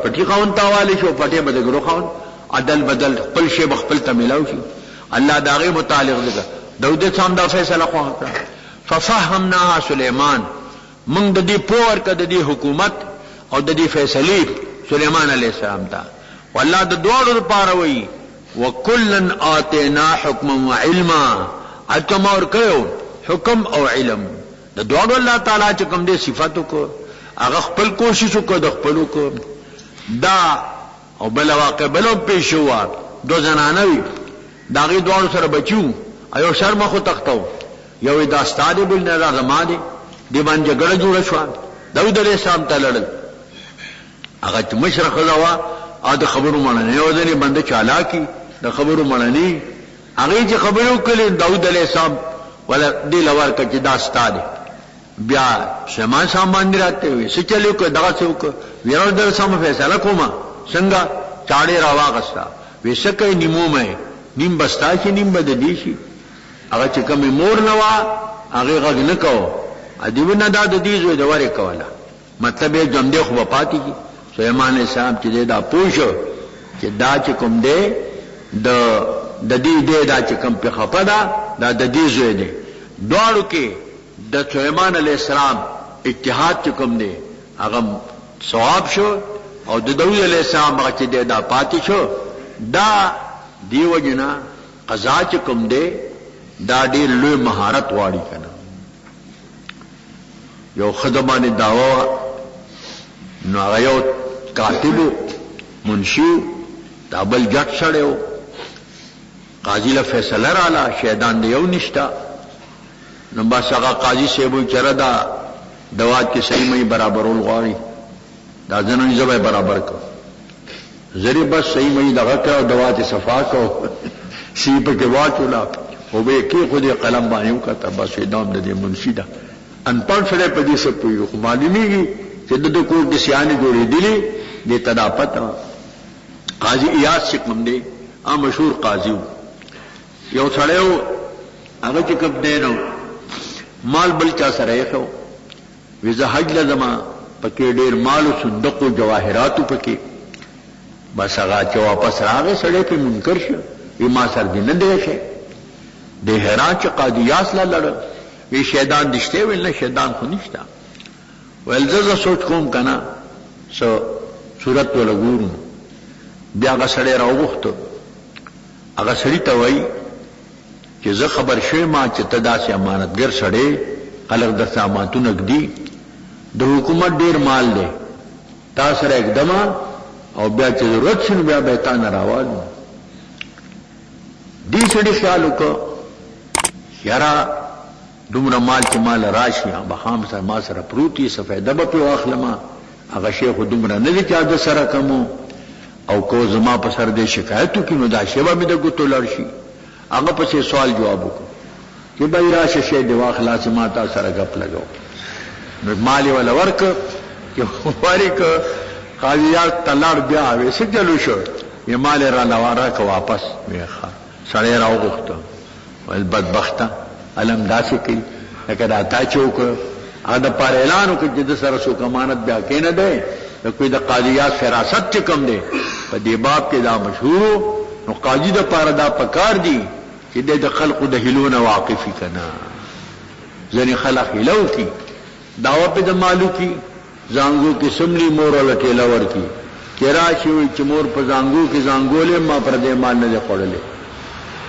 پټي خون تا واله شو پټي به د ګډو خون عدل بدل خپل شی بخپل ته ملاو شي الله داغه متعلق ده داود څنګه دا فیصله کوه ففهمناها سليمان من د دې پور کده د حکومت او د دې فیصله سليمان عليه السلام ته والله د دوړو لپاره وی وکلن اتینا حکما وعلما اتمور کيو حکم او علم د دوړو الله تعالی چې کوم دې صفاتو کو هغه خپل کوشش کو د خپلو کو دا او بل واقع بلو پیښوا دو زنانوي داغي دوړو سره بچو ایو شرم خو تختو یو دا استاد بل نه زما دي دی باندې جګړه جوړه شو داود علیہ السلام ته لړل هغه مشرق زوا ا د خبرو مړنه یو ځنی بنده چالاکی د خبرو مړنی هغه چې خبرو کړي داود علیہ السلام ولا دی لور کچ دا استاد بیا شمان سامان راته وي څه چلو کو دا څه کو ویرو در سم فیصله کوما څنګه چاړې راواغستا وسکه نیمو مې نیم بستا شي نیم بد دی شي هغه چې کوم مور نوا هغه غږ نه کو ادیب نه دا د دې زوی د وره کوله مطلب یې جمع دی خو پاتې کی سليمان صاحب چې دا پوښو چې دا چې کوم دی د دې دا چې کوم په خپدا دا د دې زوی دی دوړو کې د سليمان عليه السلام اتحاد چې کوم دی هغه ثواب شو او د داود عليه السلام هغه چې دا پاتې شو دا دیو جنا قضا چې کوم دی دا ډېر لوی مهارت واړي کنه یو خدمانه داوا نو هغه یو کاتب منشي دابل جټ شړیو قاضي له فیصله رااله شهدان دی یو نشتا نو بس هغه قاضي سیبو چر دا دوات کې صحیح مې برابرول غواړي دا ځنه یې زبې برابر کو زری بس صحیح مئی دغه کړه دوا ته صفا کو سی په کې واچولا او به کې خو دې قلم باندې وکړه بس دام د دې منشي ده ان پړ سره په دې څه پوي خو معلومیږي چې د کور د سیانه جوړې دي دې تدافت قاضی ایاز چې کوم دی مشهور قاضی یو سړیو هغه چې کوم دی نو مال بل چا سره یې خو ویزه حج لزما پکې ډېر مال او صندوق او جواهرات پکې بس هغه چې واپس راغی سړی په منکر شو ما سر دې نه دی شي د حیران چې قاضی ایاز لا لړ وی شیطان دشته ویل نه شیطان خو نشته ولزه سوچ کوم کنه سو صورت ولا ګورم بیا هغه سړی راوغوښتو هغه سړی ته وایي چې زه خبر شوم ما چې ته داسې امانتګر سړی خلک درته امانتونه ږدي د حکومت ډېر مال دی تا سره اقدامه او بیا چې ضرورت شنو بیا به تا نه راوالو دې سړي خیال وکړو یاره دومره مال چې مال راشي بخام سره ما سره پروتي سفیده به پې واخلمه هغه شی خو دومره نه دی چې د سره کمو او کو زما په سر دې شکایت وکړي نو دا شی به مې د ګوتو لړ شي هغه پسې سوال جواب وکړو چې بای راشه شی دی واخلا چې ما تا سره ګپ لګو نو مال یې ولا ورک چې وارک قاضیات تلار بیا وې څه چلو شو یې مال را لواره که واپس ویخه سړی راوغوښته ویل بدبخته علم داسې کوي لکه دا تا چې وکړه هغه د پاره اعلان وکړ چې د سره څوک امانت بیا کې نه دی د کوئی د قاضیات فراست چې کم دی په دې باب کې دا مشهور نو قاضي د پاره دا پکار دی چې د خلقو د هلونه واقفي کنه ځنې خلق هلو کی داوا په د مالو کی زانګو کې سملی مور لټې لور کی کېرا شي چې مور په زانګو کې زانګولې ما پر دې مال نه خړلې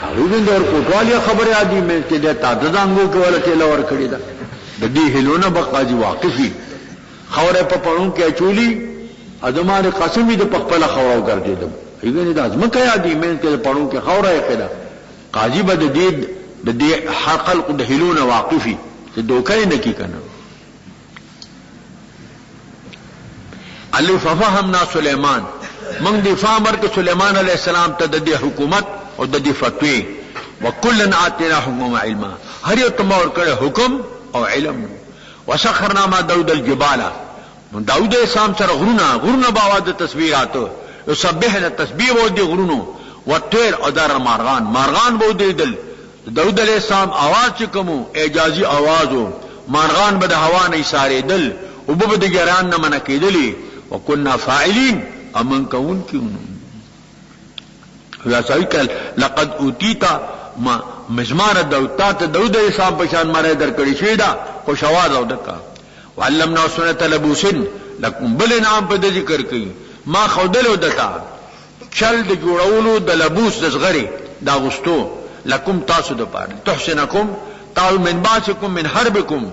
هغه دې اور کوټوالیا خبره عادي مې چې د تاسو زانګو کې ولټې لور کړی دا د دې هلونه به قاضي واقفي خوره په پړون کې چولی ادمانه قسمی د پخپل خورو ګرځیدم ایګنې د ازمکه یادې مې کې پړون کې خوره یې کړه قاضي به د دې خلق د هلونه واقفي چې دوکې نه کی کنه علی ففهمنا سلیمان من دی فامر که سلیمان علیہ السلام ته د دې حکومت او د دې فتوی وکلن آتینا حکم علما هر یو تمور کړه حکم او علم وسخرنا ما داود الجبال داود السلام سره غرونه باواده تسبیحاتو یسبحنا تسبیح و دی غرونو وطیر او دار مارغان بو دیدل داود علیہ السلام आवाज کومو اعجازي आवाजو مارغان به د هوا نه سارې دل او به د ګران نه من کېدلی وكنا فاعلين امن كون کیونو رسوي کل لقد اوتیت ما مزمار داود حساب بشان ماره در کړی شوی دا خوش आवाज او دکا وعلمنا سنت لبوسن لكم بل نام په ذکر کوي ما خودلو دتا چل د جوړولو د لبوس د صغری دا غستو لکم تاسو د پاره تحسنکم تعال من باسکم من حربکم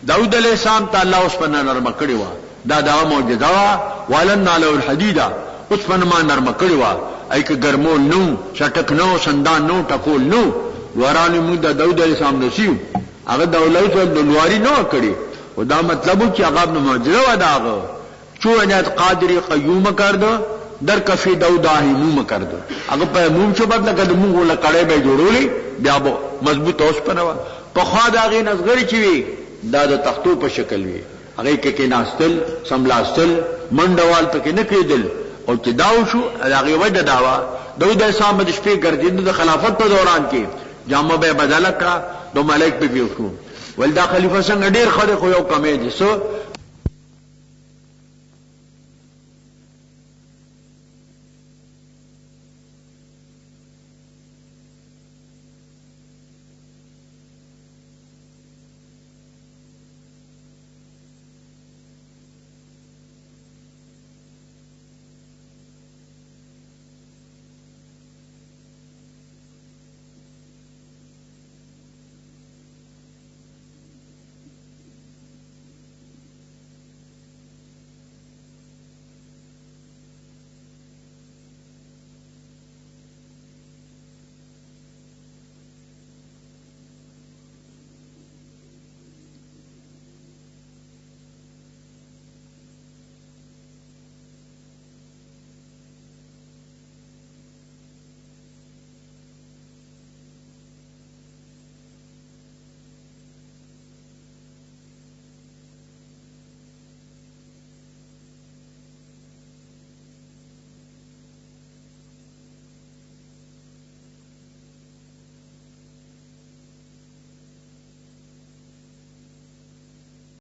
داود علیہ السلام تعالی اوس په نرم کړی و دا معجزه وا ولنا له الحديد اوس په ما نرم کړی و ای که ګرمول نو شټک نو سندان نو ټکول نو ورانه مو د داود علیہ السلام نصیب هغه دولت د لواری نو کړی و دا مطلب چې هغه معجزه و داغه چونات قادر قیوم کړدو در کفی داود اهموم کړدو هغه په موم چې بدل کړه موږ له کړه به جوړولې بیا به مضبوط اوس پنوا په خوا دا غي نظر چی وی دا د تختو په شکل وی هغه کې ناستل سملاستل منډوال پکې نه کېدل او چې داو شو هغه وجه داوا داود السلام د شپې ګرځیدو د خلافت په دوران کې جامه به بدل کړه دو ملائک په پیو شو ول دا خلیفہ څنګه ډیر خره خو یو کمې دي سو